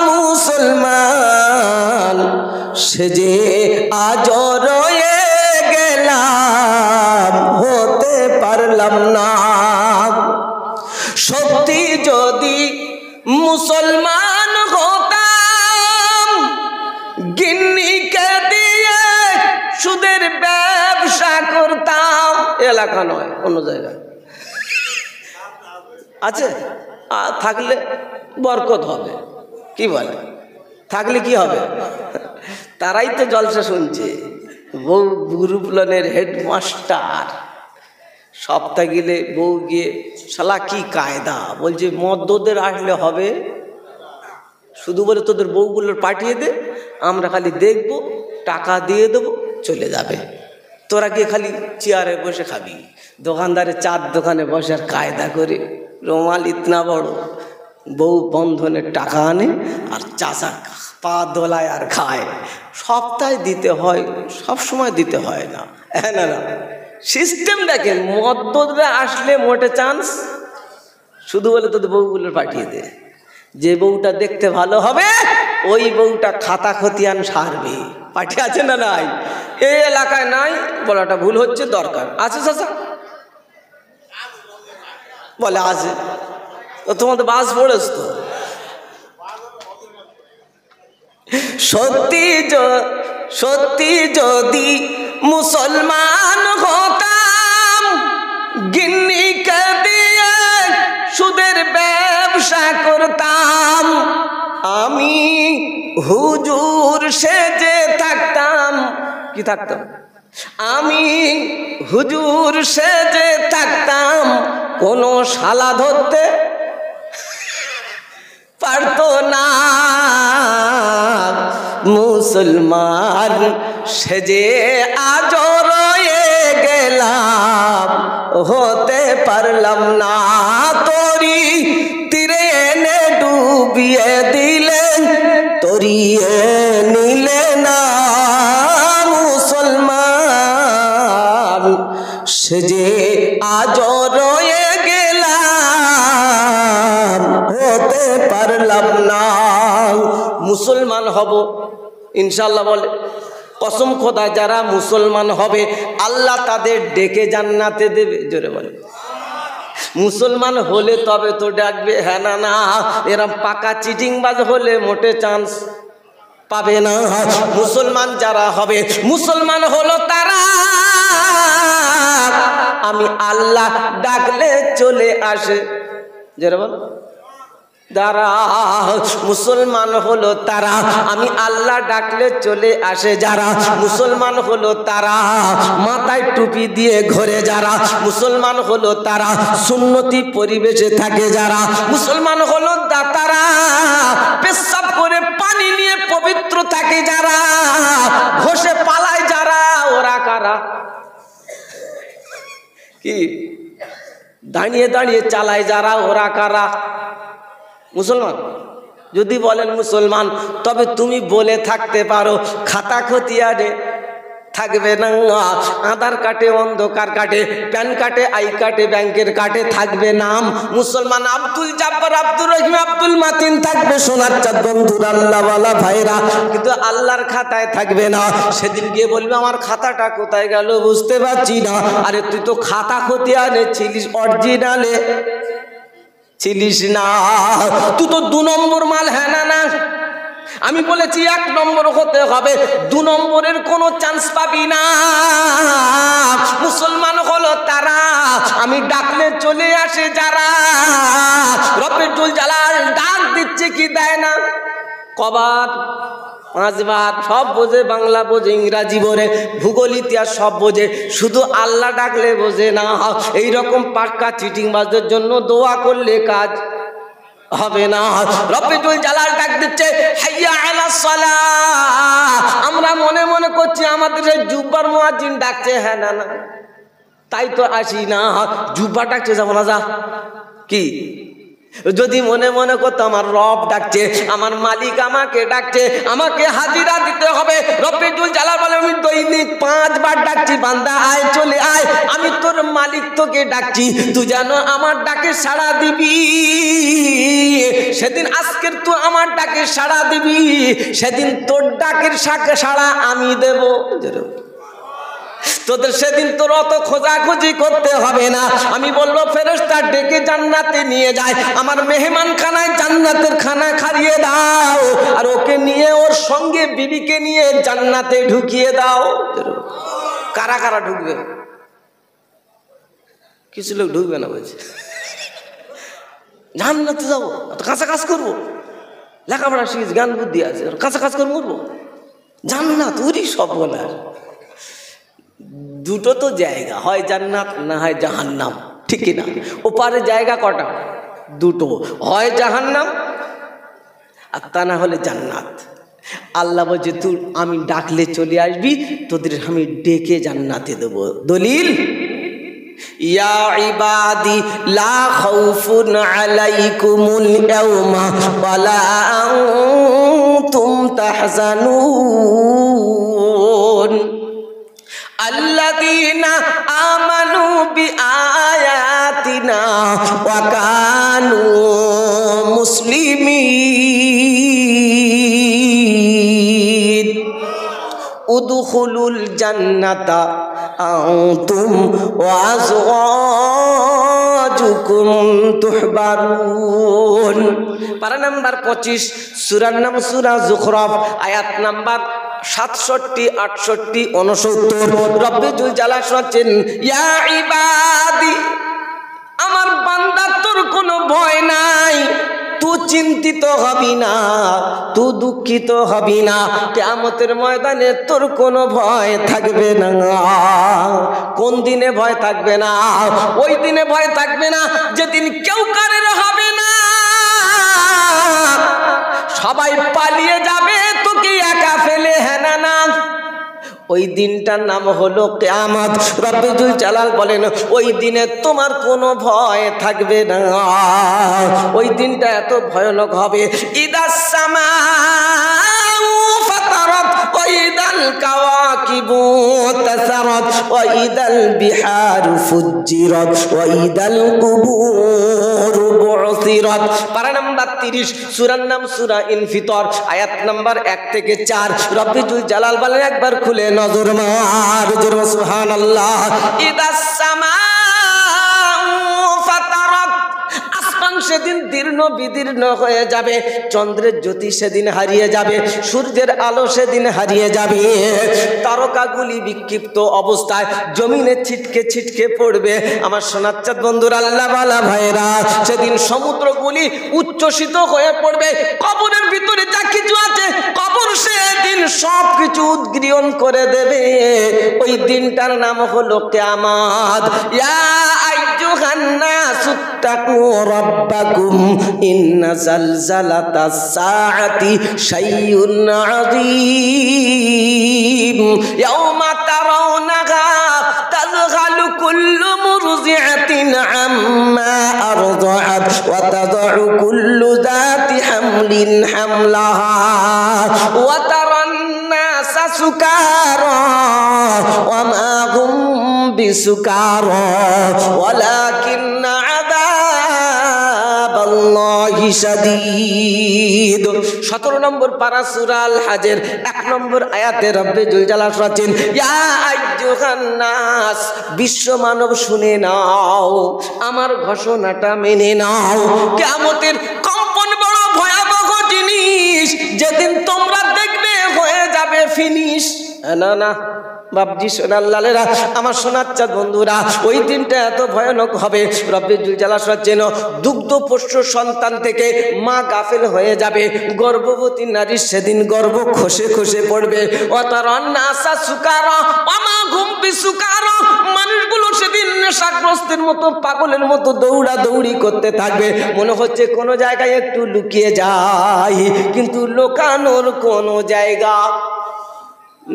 মুসলমান, সেজে আজও রয়ে গেলাম, হতে পারলাম না। সত্যি যদি মুসলমান হতাম, গিন্নিকে দিয়ে সুদের ব্যবসা করতাম। এলাকা নয়, অন্য জায়গায় আছে, থাকলে বরকত হবে। কি বলে? থাকলে কি হবে? তারাই তো জলসা শুনছে। বউ গ্রুপ লোনের হেডমাস্টার, সপ্তাহ গেলে বউ গিয়ে শালা কি কায়দা, বলছে মদ্যদের আসলে হবে, শুধু বলে তোদের বউগুলোর পাঠিয়ে দে, আমরা খালি দেখবো, টাকা দিয়ে দেবো, চলে যাবে, তোরা গিয়ে খালি চেয়ারে বসে খাবি। দোকানদারে চার দোকানে বসে আর কায়দা করে রুমাল ইতনা বড়, বউ বন্ধনের টাকা আনে আর চাচা পা দোলায় আর খায়। সপ্তাহে দিতে হয়, সব সময় দিতে হয় না। হ্যাঁ না না, সিস্টেম দেখেন, মদ্যরা আসলে মোটে চান্স, শুধু বলে তোদের বউগুলোর পাঠিয়ে দে, যে বউটা দেখতে ভালো হবে ওই বউটা খাতা খতিয়ান সারবে। পাঠিয়ে আছে না নাই? এই এলাকায় নাই বলাটা ভুল হচ্ছে, দরকার আছে চাচা বলে আছে, তো তোমাদের বাস পড়েছ তো। সত্যি যদি মুসলমান হতাম, গিন্নিকে দিয়ে সুদের ব্যবসা করতাম, আমি হুজুর সেজে থাকতাম। কি থাকতাম? আমি হুজুর সেজে থাকতাম, কোনো শালা ধরতে পারতো না। মুসলমান সেজে আজ রয়ে গেলাম, হতে পারলাম না। তোরি তীরে এনে ডুবিয়ে দিলেন, তরিয়ে নিলে না। মুসলমান সেজে আজ রয়ে গেলাম, হতে পারলাম না। মুসলমান হব ইনশাআল্লাহ বলে, কসম খোদা যারা মুসলমান হবে আল্লাহ তাদের ডেকে জান্নাতে দেবে। জোরে বলে মুসলমান হলে তবে তো ডাকবে। হ্যাঁ না না, এরা পাকা চিটিংবাজ হলে মোটে চান্স পাবে না। মুসলমান যারা হবে, মুসলমান হলো তারা আমি আল্লাহ ডাকলে চলে আসে। যারা বল যারা মুসলমান হলো তারা আমি আল্লাহ ডাকলে চলে আসে। যারা মুসলমান হলো তারা মাথায় টুপি দিয়ে ঘোরে। যারা মুসলমান হলো তারা সুন্নতি পরিবেশে থাকে। যারা মুসলমান হলো তারা পেশাব করে পানি নিয়ে পবিত্র থাকে। যারা ঘষে পালায়, যারা ওরা কারা? কি দাঁড়িয়ে দাঁড়িয়ে চালায় যারা, ওরা কারা? মুসলমান। যদি বলেন মুসলমান, তবে তুমি বলে থাকতে পারো খাতা খতিয়ানে থাকবে না, আধার কার্ডে, অন্ধকার কার্ডে, প্যান কার্ডে, আই কার্ডে, ব্যাংকের কার্ডে থাকবে নাম মুসলমান। আব্দুল জাব্বার, আব্দুর রহিম, আব্দুল মাতিন থাকবে, সোনার চাঁদ বন্ধুরা, আল্লাহওয়ালা ভাইরা, কিন্তু আল্লাহর খাতায় থাকবে না। সেদিন গিয়ে বলবে আমার খাতাটা কোথায় গেল, বুঝতে পারছি না। আরে তুই তো খাতা খতিয়ানে ছিলিস, অরিজিনালে ছিলিস না, তুই তো 2 নম্বর মাল। হ্যাঁ না না, আমি বলেছি 1 নম্বর হতে হবে, 2 নম্বরের কোনো চান্স পাবি না। মুসলমান হলো তারা আমি ডাকলে চলে আসে। যারা রব্বুল জালাল ডাক দিচ্ছে কি দেয় না? কবার? 5 বার। সব বোঝে, বাংলা বোঝে, ইংরাজি বোঝে, ভূগোল ইতিহাস সব বোঝে, শুধু আল্লাহ ডাকলে বোঝে না। এইরকম পাক্কা চিটিংবাজদের জন্য দোয়া করলে কাজ হবে না। রব্বুল জালাল ডাক দিচ্ছে হাইয়া আলাস সালাহ। আমরা মনে মনে করছি আমাদের এই জুব্বার মুয়াজ্জিন ডাকছে। হ্যাঁ না না, তাই তো আসি না, জুব্বা ডাকছে, যাবো না। যা কি যদি মনে মনে করতো আমার রব ডাকছে, আমার মালিক আমাকে ডাকছে, আমাকে হাজিরা দিতে হবে। রব্বুল জালাল বলে আমি দৈনিক 5 বার ডাকছি, বান্দা আয়, চলে আয়, আমি তোর মালিক, তোকে ডাকছি, তুই যেন আমার ডাকে সাড়া দিবি। সেদিন আজকের তুই আমার ডাকে সাড়া দিবি, সেদিন তোর ডাকের সাড়া আমি দেব। তোদের সেদিন তোর অত খোঁজাখুঁজি করতে হবে না। আমি বলবো ফেরেশতা ডেকে জান্নাতে নিয়ে যায়, আমার মেহমান খানায় জান্নাতের খানা খাইয়ে দাও, আর ওকে নিয়ে ওর সঙ্গে বিবিকে নিয়ে জান্নাতে ঢুকিয়ে দাও। কারা কারা ঢুকবে? কিছু লোক ঢুকবে না বলছে, জান্নাতে যাবো, কাঁচা কাজ করবো। লেখাপড়া শিখিস, জ্ঞান বুদ্ধি আছে, কাছে কাজ করে মরবো, জান্নাত ওরই সব বলার। দুটো তো জায়গা, হয় জান্নাত না হয় জাহান্নাম, ঠিক না? ওপারে জায়গা কটা? দুটো, হয় জাহান্নাম আর তা না হলে জান্নাত। আল্লাহ বলছে তুই আমি ডাকলে চলে আসবি, তোদের আমি ডেকে জান্নাতে দেবো। দলিল, ইয়া ইবাদি লা খাউফুন আলাইকুমুল ইয়াওমা ওয়ালা আনতুম তাহজানুন আল্লাযীনা আমানু বিআয়াতিনা ওয়া কানু মুসলিমিন উদখুলুল জান্নাতা আনতুম ওয়া আযওয়াজুকুম তুহবারুন। পারা নাম্বার 25, সূরার নাম সূরা যুখরাফ, আয়াত নাম্বার 67, 68, 69। রব্বুল জালাল বলেন, ইয়া ইবাদি, আমার বান্দা তোর কোনো ভয় নাই, তুই চিন্তিত হবি না, তুই দুঃখিত হবি না, কিয়ামতের ময়দানে তোর কোনো ভয় থাকবে না। কোন দিনে ভয় থাকবে না? ওই দিনে ভয় থাকবে না যেদিন কেউ কারের হবে না, সবাই পালিয়ে যাবে, তোকে একা ফেলে, হ্যাঁ না? ওই দিনটার নাম হলো কিয়ামত। রব্বুল জালাল বলেন ওই দিনে তোমার কোনো ভয় থাকবে না। ওই দিনটা এত ভয়ানক হবে, ইদাস সামাউ ফাতারাত ওয়া ইদাল কাওয়াকিবু তাসারাত ওয়া ইদাল বিহারু ফুজ্জিরাত ওয়া ইদাল কুবুর বু'সিরাত। পারা নাম্বার 30, সূরার নাম সূরা ইনফিতর, আয়াত নাম্বার 1 থেকে 4। রব্বুল জালাল বলেন, একবার খুলে নজর মার, জোরে সুবহানাল্লাহ। ইদাস সামাউ ফাতারাত, আসমান সেদিন দীর্ণ বিদীর্ণ হয়ে যাবে, চন্দ্রের জ্যোতি সেদিন হারিয়ে যাবে, সূর্যের আলো সেদিন হারিয়ে যাবে, তারকাগুলি বিক্ষিপ্ত অবস্থায় জমিনে ছিটকে ছিটকে পড়বে। আমার সোনার চাঁদ বন্ধুরা, আল্লাহ ওয়ালা ভাইরা, সেদিন সমুদ্রগুলি উচ্ছ্বসিত হয়ে পড়বে, কবরের ভিতরে যা কিছু আছে কবর সেদিন সব কিছু উদ্গীরণ করে দেবে। ওই দিনটার নাম হলো কিয়ামত। ইয়া আইয়ুহান নাসু তাকু রাব্বাকুম ইন্না জালজালাতাস সাআতি শাইউন আযীম ইয়াওমা তারাউনাহা তাযহালু কুল্লু মুরজিআতিন আম্মা আরদাআত ওয়া তাযউ কুল্লু যাতি হামলিন হামলাহা ওয়া তারান নাসা সুকারা ওয়া মা হুম বিসুকারা ওয়ালাকিন্না আযাবাল্লাহি শাদীদ। 17 নম্বর পারা সূরা আল হাজের 1 নম্বর আয়াতে রব্বুল জালাল বলেন, ইয়া আইয়ুহান নাস, বিশ্ব মানব শুনে নাও, আমার ঘোষণাটা মেনে নাও। কিয়ামতের কম্পন বড় ভয়াবহ জিনিস, যেদিন তোমরা দেখবে হয়ে যাবে ফিনিশ। না বাপজি, সোনার লালেরা, আমার সোনার চাঁদ বন্ধুরা, ওই দিনটা এত ভয়ানক হবে। রব্বুল জালাল বলেন, দুগ্ধ পোষ্য সন্তান থেকে মা গাফেল হয়ে যাবে, গর্ভবতী নারী সেদিন গর্ভ খসে খসে পড়বে। ওয়াতারান নাসা সুকারা ওয়া মা হুম বিসুকারা, মানুষগুলো সেদিন নেশাগ্রস্তের মতো পাগলের মতো দৌড়া দৌড়ি করতে থাকবে, মনে হচ্ছে কোনো জায়গায় একটু লুকিয়ে যাই, কিন্তু লুকানোর কোনো জায়গা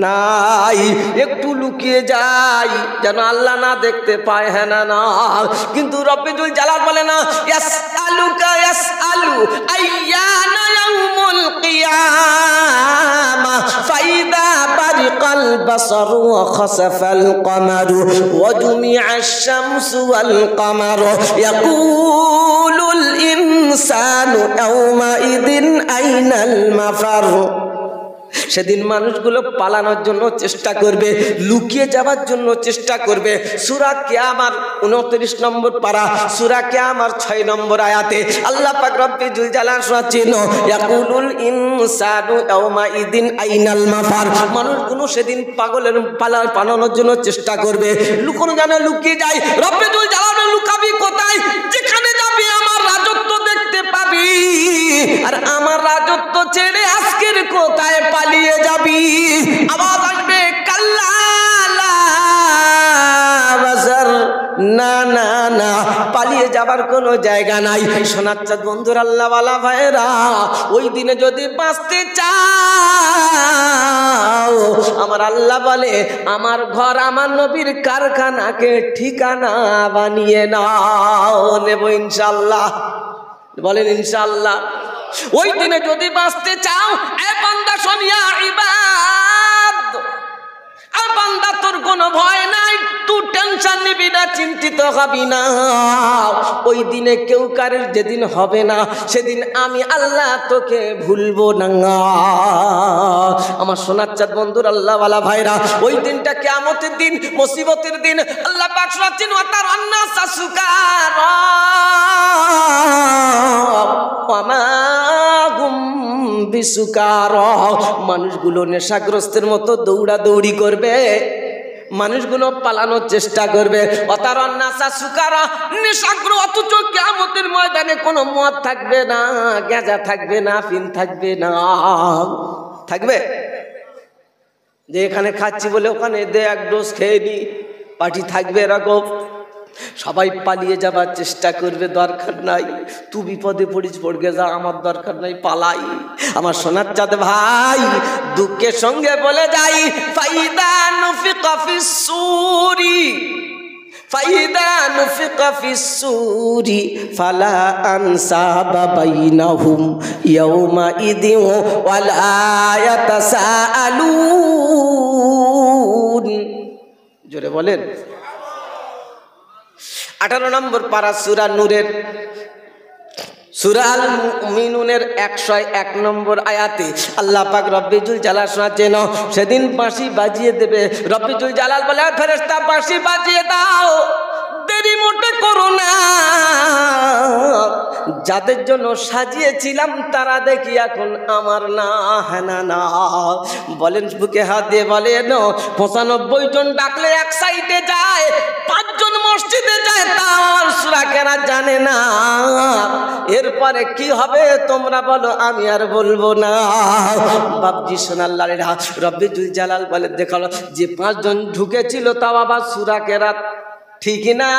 নাই, একটু লুকিয়ে যাই যেন আল্লাহ না দেখতে পায়, হ্যাঁ না? কিন্তু রব্বুল জালাল বলে না, ইয়াসআলুকা ইয়াসআলু আইয়ানা ইয়াউমুল কিয়ামা ফাইদা বারিকাল বাসারু ওয়া খাসাফাল কামারু ওয়া জুমিআশ শামসু ওয়াল কামারু ইয়াকুলুল ইনসানু ইয়াউমা ইদিন আইনাল মাফার। সেদিন মানুষগুলো পালানোর জন্য চেষ্টা করবে, লুকিয়ে যাওয়ার জন্য চেষ্টা করবে। সূরা কিয়ামার 29 নম্বর পারা, সূরা কিয়ামার 6 নম্বর আয়াতে আল্লাহ পাক রব্বুল জালাল বলেন, ইয়াকুলুল ইনসানু ইয়াউমা ইদিন আইনাল মাফার। মানুষগুলো সেদিন পালানোর জন্য চেষ্টা করবে, লুকানো জানে লুকিয়ে যায়। রব্বুল জালাল লুকাবি কোথায়? যেখানে যাবি আমার রাজত্ব দেখতে পাবি যাবি, আর আমার রাজত্ব ছেড়ে আজকের কোথায় পালিয়ে যাবি। আওয়াজ আসবে কাল্লা লা ওয়াজার, না না না, পালিয়ে যাবার কোনো জায়গা নাই। সোনার চাঁদ বন্ধুর আল্লাহওয়ালা ভাইরা, ওই দিনে যদি বাঁচতে চাও, আমার আল্লাহ বলে আমার ঘর আমার নবীর কারখানাকে ঠিকানা বানিয়ে নাও। নেব ইনশাআল্লাহ, বলেন ইনশাআল্লাহ। ওই দিনে যদি বাঁচতে চাও, এ বান্দা শুনিয়া ইবাদ, আর বান্দা তোর কোনো ভয় নাই, তুই টেনশন নিবি না, চিন্তিত হবি না। ওই দিনে কেউ কারের যেদিন হবে না, সেদিন আমি আল্লাহ তোকে ভুলবো না। আমার সোনার চাঁদ বন্ধুর আল্লাহওয়ালা ভাইরা, ওই দিনটা কিয়ামতের দিন, মুসিবতের দিন। আল্লাহ পাক শোনাচ্ছেন ওয়াতার আন্নাসা সুকারা ওয়ামা হুম বিসুকারা, মানুষগুলো নেশাগ্রস্তের মতো দৌড়াদৌড়ি করবে, মানুষগুলো পালানোর চেষ্টা করবে। ওয়াতারান নাসা সুকারা, নেশাগ্র, অথচ কিয়ামতের ময়দানে কোনো মদ থাকবে না, গাঁজা থাকবে না, ফিন থাকবে না। থাকবে যে এখানে খাচ্ছি বলে ওখানে দে এক ডোজ খেয়ে নি, পার্টি থাকবে এরকম। সবাই পালিয়ে যাবার চেষ্টা করবে, দরকার নাই, তুই বিপদে পড়িস পড়বে যা, আমার দরকার নাই, পালাই। আমার সোনার চাঁদ ভাই দুঃখের সঙ্গে বলে যাই, ফাইদা নুফিকা ফিস সূরি, ফাইদা নুফিকা ফিস সূরি ফালা আনসাবা বাইনাহুম ইয়াউমা ইদিন ওয়ালা ইয়াতাসাআলুন। জোরে বলেন। 18 নম্বর পারা সূরা নূরের, সূরা আল মুমিনুনের 101 নম্বর আয়াতে আল্লাহ পাক রব্বিজুল জালাল শোনাচ্ছেন, সেদিন বাঁশি বাজিয়ে দেবে। রব্বিজুল জালাল বলে, ফেরেশতা বাঁশি বাজিয়ে দাও, দেরি মোটে করো না। যাদের জন্য সাজিয়েছিলাম তারা দেখি এখন আমার না। হ্যাঁ না না, বলেন বুকে হাত দিয়ে বলেন, 95 জন ডাকলে এক সাইডে যায়, 5 জন মসজিদে যায়, তার সূরা কেনা জানে না। এরপরে কি হবে তোমরা বলো, আমি আর বলবো না। বাপজি সোনাল্লাহরা, রব্বিজুল জালাল বলে, দেখালো যে 5 জন ঢুকেছিল তাও আবার সূরা কেরাত ঠিক না।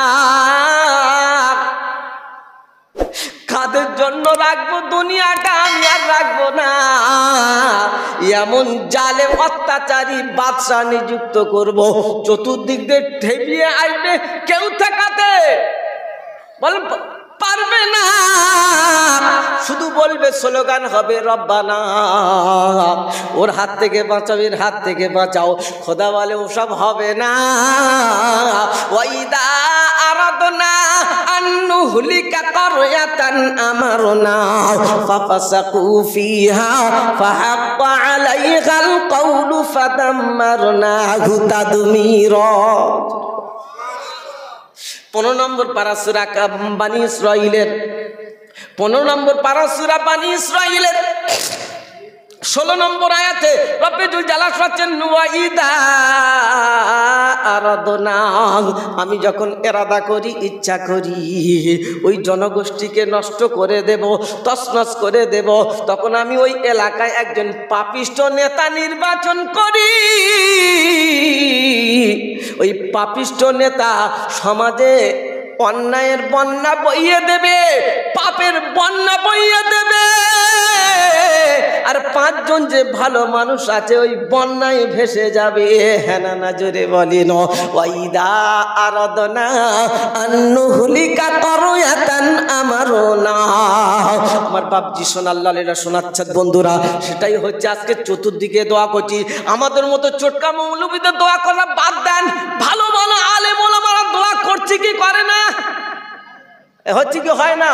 কাদের জন্য রাখবো দুনিয়াটা, আমি আর রাখবো না। এমন জালেম অত্যাচারী বাদশা নিযুক্ত করব, চতুর্দিক দিয়ে ঠেবিয়ে আসবে, কেউ ঠেকাতে বলেন পারবে না। শুধু বলবে, স্লোগান হবে রব্বানা, ওর হাত থেকে বাঁচাও, এর হাত থেকে বাঁচাও। খোদা বলে ওসব হবে না। ওয়াইদা আরাদনা আন নুহলিকা কারয়াতান আমারনা ফাফাসাকু ফিহা ফাহাক্কা আলাইহাল কওলু ফাদাম্মারনাহু তাদমীরা। 15 নম্বর পারা সূরা বানী ইসরাঈলের, 15 নম্বর পারা সূরা বানী ইসরাঈলের 16 নম্বর আয়াতে রব্বিজুল জালাল বলেন, ওয়াইদা আরাদনা, আমি যখন এরাদা করি, ইচ্ছা করি ওই জনগোষ্ঠীকে নষ্ট করে দেব, তছনছ করে দেব, তখন আমি ওই এলাকায় একজন পাপিষ্ঠ নেতা নির্বাচন করি। ওই পাপিষ্ঠ নেতা সমাজে অন্যায়ের বন্যা বইয়ে দেবে, পাপের বন্যা বইয়ে দেবে, আর 5 জন যে ভালো মানুষ আছে ওই বন্যায় ভেসে যাবে। হ্যাঁ না, জোরে বলেন। ওয়াইদা আরাদনা আন নুহলিকা কারয়াতান আমারনা। আমার বাপজি সোনাল্লাহরা, শোনাচ্ছেন বন্ধুরা, সেটাই হচ্ছে আজকে চতুর্দিকে দোয়া করছি। আমাদের মতো চটকা মৌলবীদের দোয়া করা বাদ দেন, ভালো ভালো আলেম ওলামারা দোয়া করছে কি করে না, হচ্ছে কি হয় না?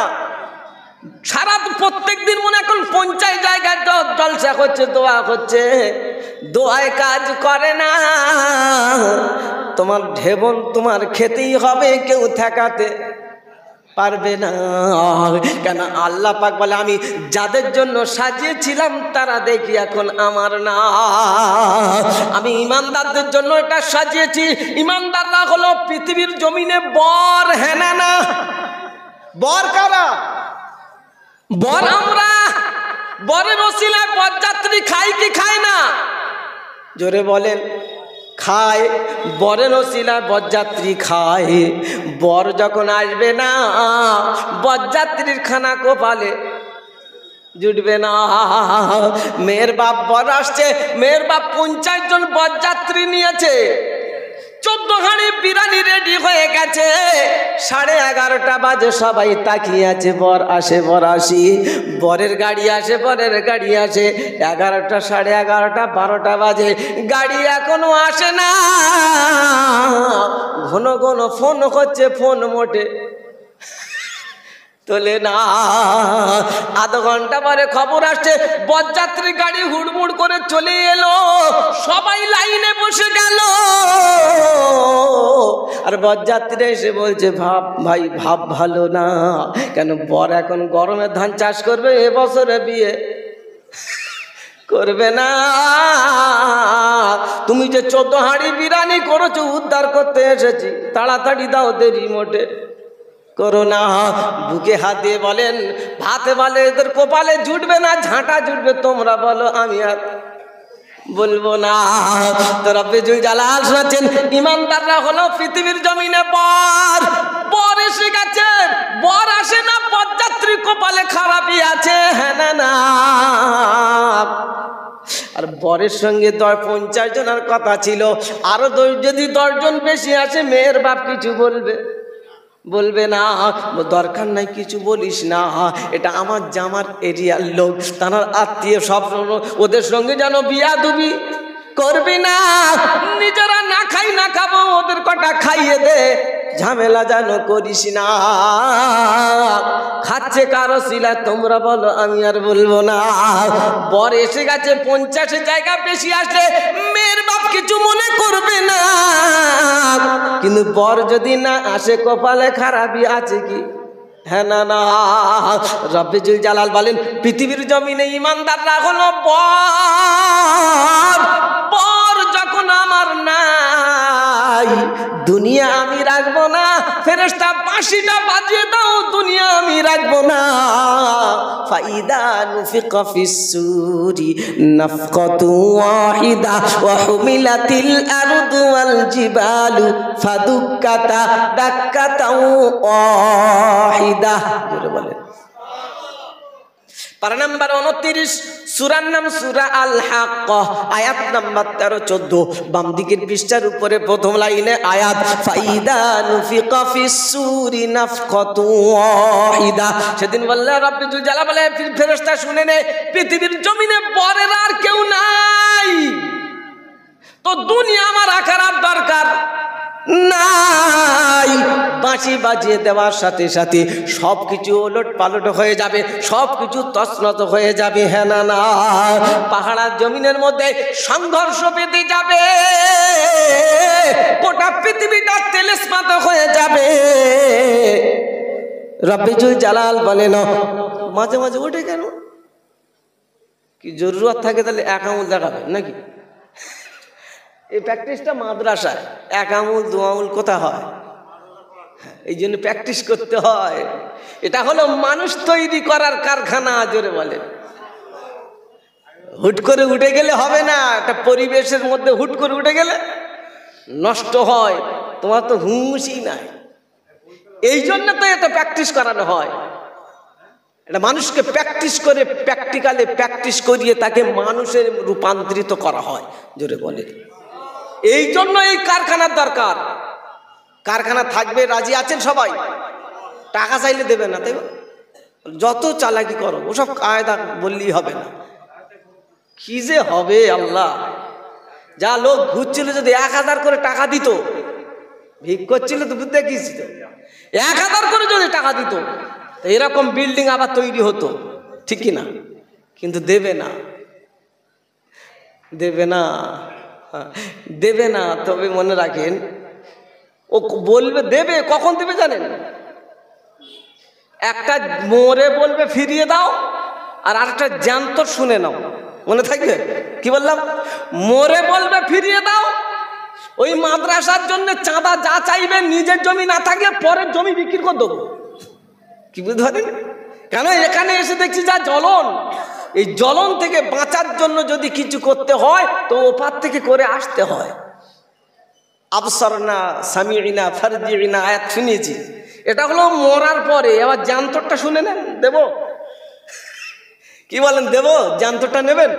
সারা প্রত্যেক দিন মনে এখন 50 জায়গায় জলসা করছে, দোয়া করছে, দোয়ায় কাজ করে না। তোমার ঢেবন তোমার খেতেই হবে, কেউ ঠেকাতে পারবে না। কেন? আল্লাহ পাক বলে, আমি যাদের জন্য সাজিয়েছিলাম তারা দেখি এখন আমার না। আমি ইমানদারদের জন্য এটা সাজিয়েছি। ইমানদাররা হলো পৃথিবীর জমিনে বর। হ্যাঁ না? বর কারা? বর আমরা বরের ওসিলায় বরযাত্রী খাই কি খাই না? জোরে বলেন। খায়। বরের ওসিলায় বরযাত্রী খায়। বর যখন আসবে না বরযাত্রীর খানা কপালে জুটবে না। মেয়ের বাপ বর আসছে, মেয়ের বাপ 50 জন বরযাত্রী নিয়েছে, 14 হাঁড়ি বিরিয়ানি রেডি হয়ে গেছে। 11:30 বাজে, সবাই তাকিয়ে আছে বর আসে বর আসি। বরের গাড়ি আসে বরের গাড়ি আসে। 11টা 11:30 12টা বাজে, গাড়ি এখনো আসে না। ঘন ঘন ফোন করছে, ফোন মোটে তোলে না। আধা ঘন্টা পরে খবর আসছে বরযাত্রী গাড়ি হুড়মুড় করে চলে এলো। সবাই লাইনে বসে গেল। আর বরযাত্রীরা এসে বলছে ভাব ভাই ভাব ভালো না। কেন? বর এখন গরমের ধান চাষ করবে, এবছরে বিয়ে করবে না। তুমি যে 14 হাঁড়ি বিরিয়ানি করেছো, উদ্ধার করতে এসেছি, তাড়াতাড়ি দাও, দেরি মোটে করো না। বুকে হাত দিয়ে বলেন, ভাতে বলে এদের কপালে জুটবে না, ঝাঁটা জুটবে। তোমরা বলো, আমি আর বলবো না। তো রব্বুল জালাল শোনাচ্ছেন, ইমানদাররা হলো পৃথিবীর জমিনে বর। বর এসে গেছে, বর আসে না, বরযাত্রী কপালে খারাপই আছে। হ্যাঁ না না। আর বরের সঙ্গে 50 জনের কথা ছিল, আরো যদি 10 জন বেশি আসে, মেয়ের বাপ কিছু বলবে না। দরকার নাই, কিছু বলিস না, এটা আমার জামার এরিয়ার লোক, তার আত্মীয়, সব ওদের সঙ্গে যেন বিয়াদুবি করবি না। নিজেরা না খাই না খাবো, ওদের কটা খাইয়ে দে, ঝামেলা যেন করিস না। খাচ্ছে কারো শিলা, তোমরা বলো, আমি আর বলবো না। বর এসে গেছে, 50 জায়গা বেশি আসলে মেয়ের বাপ কিছু মনে করবে না। কিন্তু বর যদি না আসে, কপালে খারাপই আছে কি? হ্যাঁ না না। রব্বুল জালাল বলেন, পৃথিবীর জমিনে ইমানদাররা হলো বর। বর যখন আমার নাই, দুনিয়া আমি রাখবো না। ফেরেশতা বাঁশিটা বাজিয়ে দাও, দুনিয়া আমি রাখবো না। ফাইদা নুফিকা ফিস-সূরি নাফকাতু ওয়াহিদা ওয়া হুমিলাতিল আরদু ওয়াল জিবালু ফাদুক্কাতা দাক্কাতাও ওয়াহিদা। জোরে বলেন। পারা নাম্বার 29, সূরার নাম সূরা আল হাক্কাহ, আয়াত নাম্বার 13-14। বাম দিকের পৃষ্ঠার উপরে প্রথম লাইনে আয়াত, ফাইদা নুফিকা ফিস-সূরি নাফকাতু ওয়াহিদা। সেদিন আল্লাহ রাব্বুল জালাল বলে, ফেরেশতা শুনে নে, পৃথিবীর জমিনে বরের আর কেউ নাই। তো দুনিয়া আমার আখিরাত দরকার নাই। বাঁশি বাজিয়ে দেওয়ার সাথে সাথে সবকিছু ওলট পালট হয়ে যাবে, সবকিছু তছনছ হয়ে যাবে। হ্যাঁ না না। পাহাড়ের জমিনের মধ্যে সংঘর্ষ বেঁধে যাবে, গোটা পৃথিবীটা তেলেস্মাত হয়ে যাবে। রব্বুল জালাল বলেন, মাঝে মাঝে ওঠে কেন? কি জরুরত থাকে তাহলে এক আঙুল দেখাবে নাকি? এই প্র্যাকটিসটা মাদ্রাসায়, 1 আঙুল 2 আঙুল কোথা হয়? এই জন্য প্র্যাকটিস করতে হয়। এটা হলো মানুষ তৈরি করার কারখানা। জোরে বলেন। হুট করে উঠে গেলে হবে না। একটা পরিবেশের মধ্যে হুট করে উঠে গেলে নষ্ট হয়। তোমার তো হুঁশই নাই। এই জন্য তো এটা প্র্যাকটিস করানো হয়। এটা মানুষকে প্র্যাকটিস করে, প্র্যাকটিক্যালি প্র্যাকটিস করিয়ে তাকে মানুষের রূপান্তরিত করা হয়। জোরে বলে। এই জন্য এই কারখানার দরকার। কারখানা থাকবে, রাজি আছেন সবাই? টাকা চাইলে দেবে না, তাই যত চালাকি করো, ওসব কায়দা বললেই হবে না। কি যে হবে আল্লাহ। যা লোক ঘুরছিল, যদি 1000 করে টাকা দিত, ভিক করছিল তো বুঝতে গিয়েছিল, 1000 করে যদি টাকা দিত, এরকম বিল্ডিং আবার তৈরি হতো, ঠিক কি না? কিন্তু দেবে না, দেবে না, দেবে না। তবে মনে রাখেন, ও বলবে দেবে, কখন দেবে জানেন? একটা মোরে বলবে ফিরিয়ে দাও, আর আরেকটা জ্যান্ত শুনে নাও। মনে থাকবে কি বললাম? মোরে বলবে ফিরিয়ে দাও, ওই মাদ্রাসার জন্য চাঁদা যা চাইবে, নিজের জমি না থাকলে পরের জমি বিক্রি করে দেবো। কি বুঝতে পারেন? কেন এখানে এসে দেখছি যা জ্বলন, এই জ্বলন থেকে বাঁচার জন্য যদি কিছু করতে হয় তো ওপার থেকে করে আসতে হয়। আবসারনা সামিনা ফারজিনা আয়াত শুনিয়েছি, এটা হলো মরার পরে। এবার জান্তরটা শুনে নেন, দেব কি বলেন, দেব জান্তরটা নেবেন?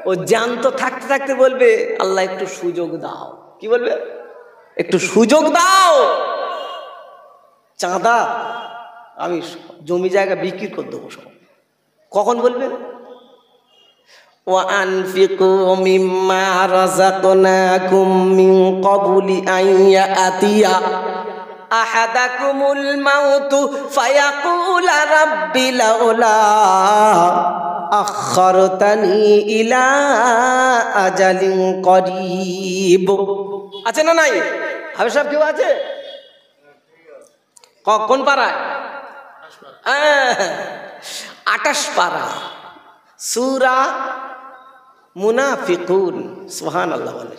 ও জ্যান্ত থাকতে থাকতে বলবে আল্লাহ একটু সুযোগ দাও। কি বলবে? একটু সুযোগ দাও, চাঁদা আমি জমি জায়গা বিক্রি করে দেবো সব। কখন বলবে? وأنفقوا مما رزقناكم من قبل أن يأتي أحدكم الموت فيقول رب لولا أخرتني إلى أجل قريب। আছে না নাই? হাবিব সাহেব কেউ আছে? কোন পাড়ায়? 28 পারা, সূরা মুনাফিকুন। সুবহানাল্লাহ বলে,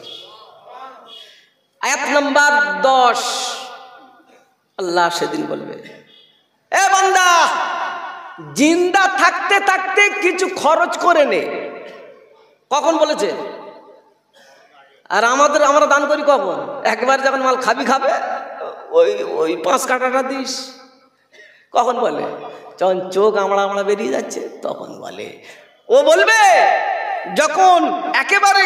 আয়াত নাম্বার 10। আল্লাহ সেদিন বলবে, এ বান্দা, জিন্দা থাকতে থাকতে কিছু খরচ করে নে। কখন বলেছে? আর আমরা দান করি কখন? একবার যখন মাল খাবে ওই 5 কাটাটা দিস। কখন বলে? যখন চোখ আমড়া বেরিয়ে যাচ্ছে তখন বলে। ও বলবে যখন একেবারে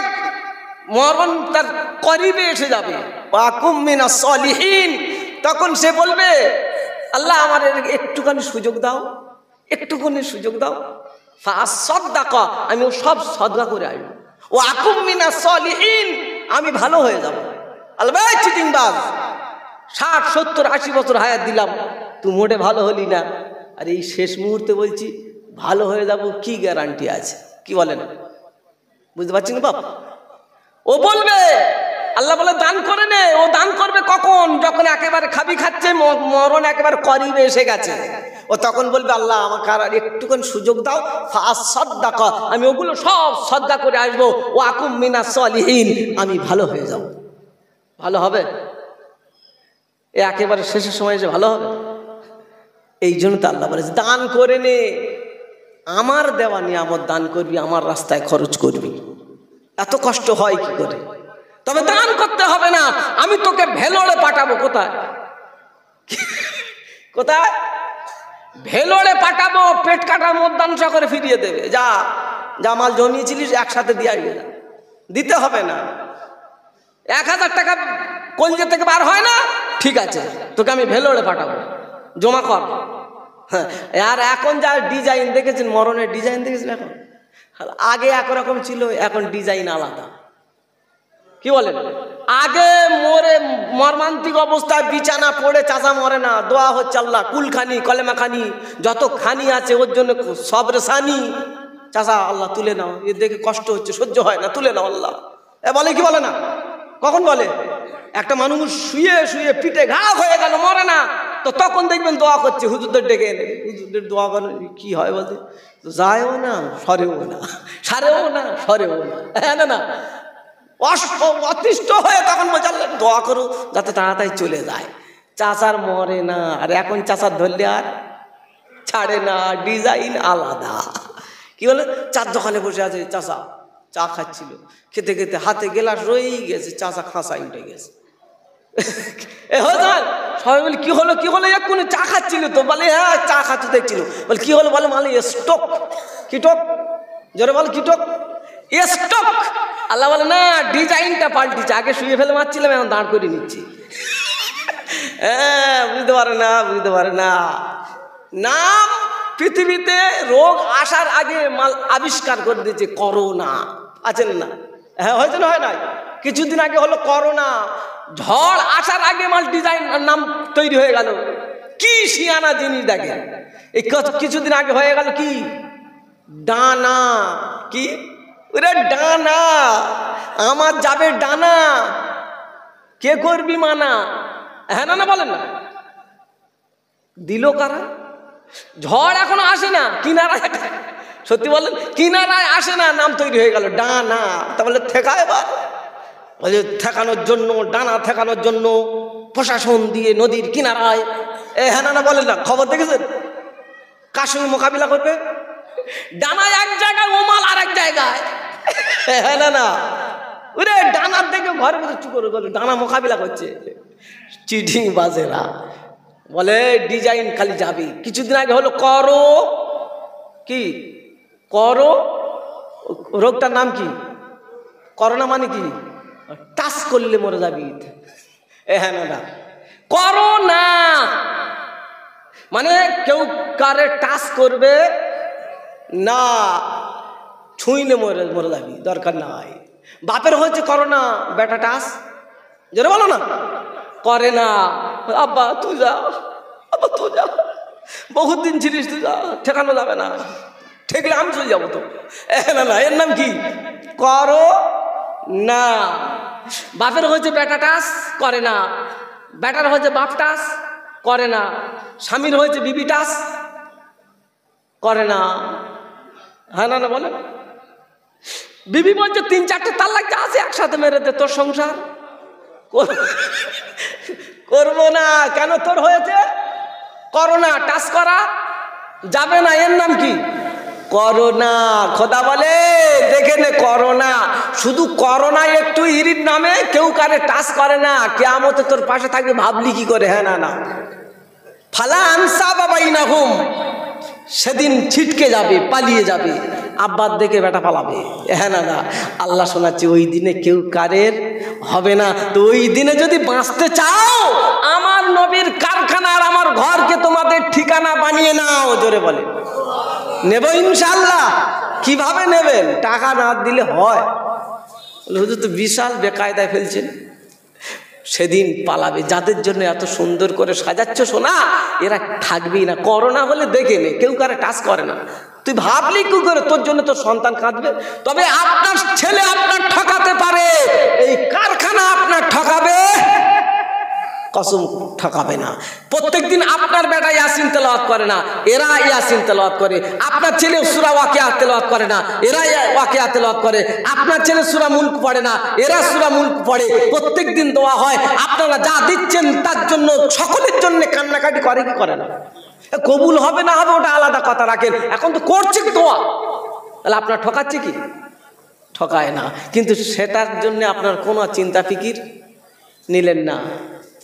মরণ তার করিবে এসে যাবে, ওয়াকুম মিনাস সলিহিন, তখন সে বলবে আল্লাহ আমার একটুখানি সুযোগ দাও, একটুখানি সুযোগ দাও। ফাসাদদাকা, আমি সব সদকা করে আসবো। ওয়াকুম মিনাস সলিহিন, আমি ভালো হয়ে যাব। আল্লাহ চিটিংবাজ, 60 70 80 বছর হায়াত দিলাম, তুই মোটে ভালো হলি না, আর এই শেষ মুহূর্তে বলছি ভালো হয়ে যাব, কি গ্যারান্টি আছে? কি বলেন? বুঝতে পারছি না বাপ? ও বলবে, আল্লাহ বলে দান করে নে। ও দান করবে কখন? যখন একেবারে খাচ্ছে, মরণ একেবারে করিবে এসে গেছে। ও তখন বলবে আল্লাহ আমাকে আর একটুখানি সুযোগ দাও, ফাসাদদাকা, আমি ওগুলো সব সদকা করে আসবো। ও আকুম মিনাস সলিহিন, আমি ভালো হয়ে যাব। ভালো হবে? একেবারে শেষের সময় যে ভালো হবে। এই জন্য তো আল্লাহ বলেছে দান করে নে, আমার দেওয়া নিয়ামত দান করবি, আমার রাস্তায় খরচ করবি। এত কষ্ট হয় কি করে? তবে দান করতে হবে না, আমি তোকে ভেলোরে পাঠাবো। কোথায়? কোথায়? ভেলোরে পাঠাবো, পেট কাটার মধ্যাংশ করে ফিরিয়ে দেবে। যা মাল জমিয়েছিলিস একসাথে দিয়ে আসবে না, দিতে হবে না। 1000 টাকা কলজে থেকে বার হয় না, ঠিক আছে, তোকে আমি ভেলোরে পাঠাবো, জমা কর। হ্যাঁ, আর এখন যা ডিজাইন দেখেছেন, মরণের ডিজাইন দেখেছেন, এখন আগে একরকম ছিল, এখন ডিজাইন আলাদা। কি বলেন? আগে মর্মান্তিক অবস্থায় বিছানা পড়ে চাচা মরে না, দোয়া হচ্ছে আল্লাহ কুলখানি কলেমা খানি যত খানি আছে ওর জন্য সবরে সানি, চাচা আল্লাহ তুলে নাও, এ দেখে কষ্ট হচ্ছে, সহ্য হয় না, তুলে নাও আল্লাহ। এ বলে কি বলে না? কখন বলে? একটা মানুষ শুয়ে শুয়ে পিঠে ঘা হয়ে গেল, মরে না, তো তখন দেখবেন দোয়া করছে, হুজুরদের ডেকে এনে। হুজুরদের দোয়া করেন কি হয় বলতে? যায়ও না, সরেও না, সারেও না, সরেও না। হ্যাঁ না, অতিষ্ঠ হয়ে তখন বলছে দোয়া করো যাতে তাড়াতাড়ি চলে যায়। চাচার মরে না, আর এখন চাচার ধরলে আর ছাড়ে না, ডিজাইন আলাদা। কি বলে? চার দোকানে বসে আছে, চাচা চা খাচ্ছিল, খেতে খেতে হাতে গেলাস রয়েই গেছে, চাচা খাঁসাই উঠে গেছে। সবাই বলে কি হলো কি হলো? এক্ষুনি চা খাচ্ছিল তো। বলে হ্যাঁ চা খাচ্ছি দেখছিল। বলে কি হলো? বলে মানে স্টক। কি টক? জোরে বল কি টক? স্টক। আল্লাহ বলে না, ডিজাইনটা পাল্টিছে, আগে শুয়ে ফেলে মারছিলাম, এখন দাঁড় করে নিচ্ছি। হ্যাঁ, বুঝতে পারে না, বুঝতে পারে না। নাম পৃথিবীতে রোগ আসার আগে মাল আবিষ্কার করে দিয়েছে, করোনা। আছেন না? হ্যাঁ, হয়েছে না? হয় নাই? কিছুদিন আগে হলো করোনা, ঝড় আসার আগে মাল ডিজাইন নাম তৈরি হয়ে গেল। কি শিয়ানা জিনিস দেখেন। এই কিছুদিন আগে হয়ে গেল কি ডানা। কি ওরে ডানা, আমার যাবে ডানা, কে করবি মানা? হ্যাঁ না বলেন না? দিল কারা? ঝড় এখনো আসে না, কিনারায়, সত্যি বলেন কিনারায় আসে না, নাম তৈরি হয়ে গেল ডানা। তাহলে ঠেকা, এবার বলে ঠেকানোর জন্য, ডানা ঠেকানোর জন্য প্রশাসন দিয়ে নদীর কিনারায়, হ্যাঁ না বলেন না? খবর দেখেছেন? কার সঙ্গে মোকাবিলা করবে? ডানা এক জায়গায়, ওমাল আর এক জায়গায়। হ্যাঁ না না, ওরে ডানার দেখে ঘরে বসে চুপ করে বলে ডানা মোকাবিলা করছে। চিঠিং বাজেরা বলে ডিজাইন খালি যাবে। কিছুদিন আগে হলো করো কি, করো রোগটার নাম কি? করোনা মানে কি? টাচ করলে মরে যাবি। হ্যাঁ না না, করোনা মানে কেউ কারে টাচ করবে না, ছুঁইলে মরে মরে যাবি, দরকার নাই। বাপের হয়েছে করোনা, বেটা টাচ যেটা বলো না করে না। আব্বা তুই যা, আব্বা তুই যা, বহুত দিন ছিলিস, তুই যা, ঠেকানো যাবে না। ঠেকলে আমি চলে যাবো তো। না না, এর নাম কি? করো না। বাপের হয়েছে বেটা টাচ করে না, বেটার হয়েছে বাপ টাচ করে না, স্বামীর হয়েছে বিবি টাচ করে না। হ্যাঁ না না বলে, বিবি বলছে 3-4টে তালাক যা আছে একসাথে মেরে দে, তোর সংসার করবো না। কেন? তোর হয়েছে করোনা, টাচ করা যাবে না। এর নাম কি? করোনা। খোদা বলে দেখে নে, করোনা। শুধু করোনা একটু ইরির নামে কেউ কারে টাচ করে না, কিয়ামতে তোর পাশে থাকবে, ভাবলি কি করে? হ্যাঁ না না, ফালা আনসা বাইনাহুম, সেদিন ছিটকে যাবে, পালিয়ে যাবে, আব্বার দেখে বেটা পালাবে। হ্যাঁ না না, আল্লাহ শোনাচ্ছে ওই দিনে কেউ কারের হবে না। তো ওই দিনে যদি বাঁচতে চাও, আমার নবীর কারখানা আর আমার ঘরকে তোমাদের ঠিকানা বানিয়ে নাও। জোরে বলে নেব ইনশাআল্লাহ। কিভাবে নেবেন? টাকা না দিলে হয়? হুজুর তো বিশাল বেকায়দায় ফেলছেন। সেদিন পালাবে। যাদের জন্য এত সুন্দর করে সাজাচ্ছ সোনা, এরা থাকবেই না। করোনা হলে দেখে নে, কেউ কারে টাচ করে না। তুই ভাবলি কি করে তোর জন্য তোর সন্তান কাঁদবে? তবে আপনার ছেলে আপনার ঠকাতে পারে, এই কারখানা আপনার ঠকাবে, কসম ঠকাবে না। প্রত্যেকদিন আপনার বেটা ইয়াসিন তেলাওয়াত করে না, এরা ইয়াসিন তেলাওয়াত করে। আপনার ছেলে সূরা ওয়াকিয়া তেলাওয়াত করে না, এরা ওয়াকিয়া তেলাওয়াত করে। আপনার ছেলে সূরা মুলক পড়ে না, এরা সূরা মুলক পড়ে। প্রত্যেকদিন দোয়া হয়। আপনারা যা দিচ্ছেন তার জন্য সকলের জন্য কান্নাকাটি করে কি করে না? কবুল হবে না হবে ওটা আলাদা কথা, রাখেন। এখন তো করছে কি দোয়া, তাহলে আপনার ঠকাচ্ছে কি? ঠকায় না। কিন্তু সেটার জন্য আপনার কোনো চিন্তা ফিকির নিলেন না,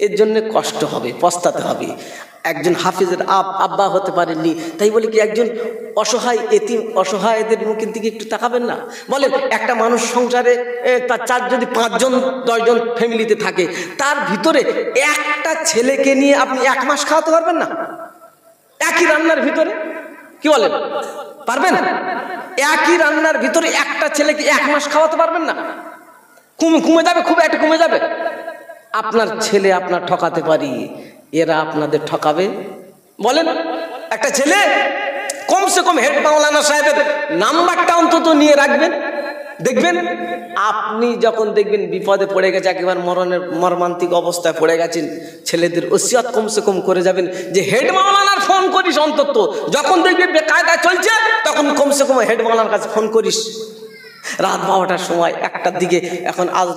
এর জন্য কষ্ট হবে, পস্তাতে হবে। একজন হাফিজের আব্বা হতে পারেননি, তাই বলে কি একজন অসহায় এতিম অসহায়দের মুখের দিকে একটু তাকাবেন না? বলেন, একটা মানুষ সংসারে তার যদি 5জন 10জন ফ্যামিলিতে থাকে, তার ভিতরে একটা ছেলেকে নিয়ে আপনি 1 মাস খাওয়াতে পারবেন না? একই রান্নার ভিতরে, কি বলেন, পারবেন? একই রান্নার ভিতরে একটা ছেলেকে 1 মাস খাওয়াতে পারবেন না? কমে যাবে, খুব একটা কমে যাবে। আপনার ছেলে আপনার ঠকাতে পারি, এরা আপনাদের ঠকাবে? বলেন, একটা ছেলে কমসে কম হেড মাওলানা সাহেবের নাম্বারটা অন্তত নিয়ে রাখবেন। দেখবেন আপনি যখন দেখবেন বিপদে পড়ে গেছে, একেবারে মর্মান্তিক অবস্থায় পড়ে গেছেন, ছেলেদের ওসিয়ত কমসে কম করে যাবেন যে হেড মাওলানার ফোন করিস অন্তত। যখন দেখবি বেকায়দা চলছে, তখন কমসে কম হেড মাওলানার কাছে ফোন করিস। রাত 12টার সময়, 1টার দিকে, এখন আজ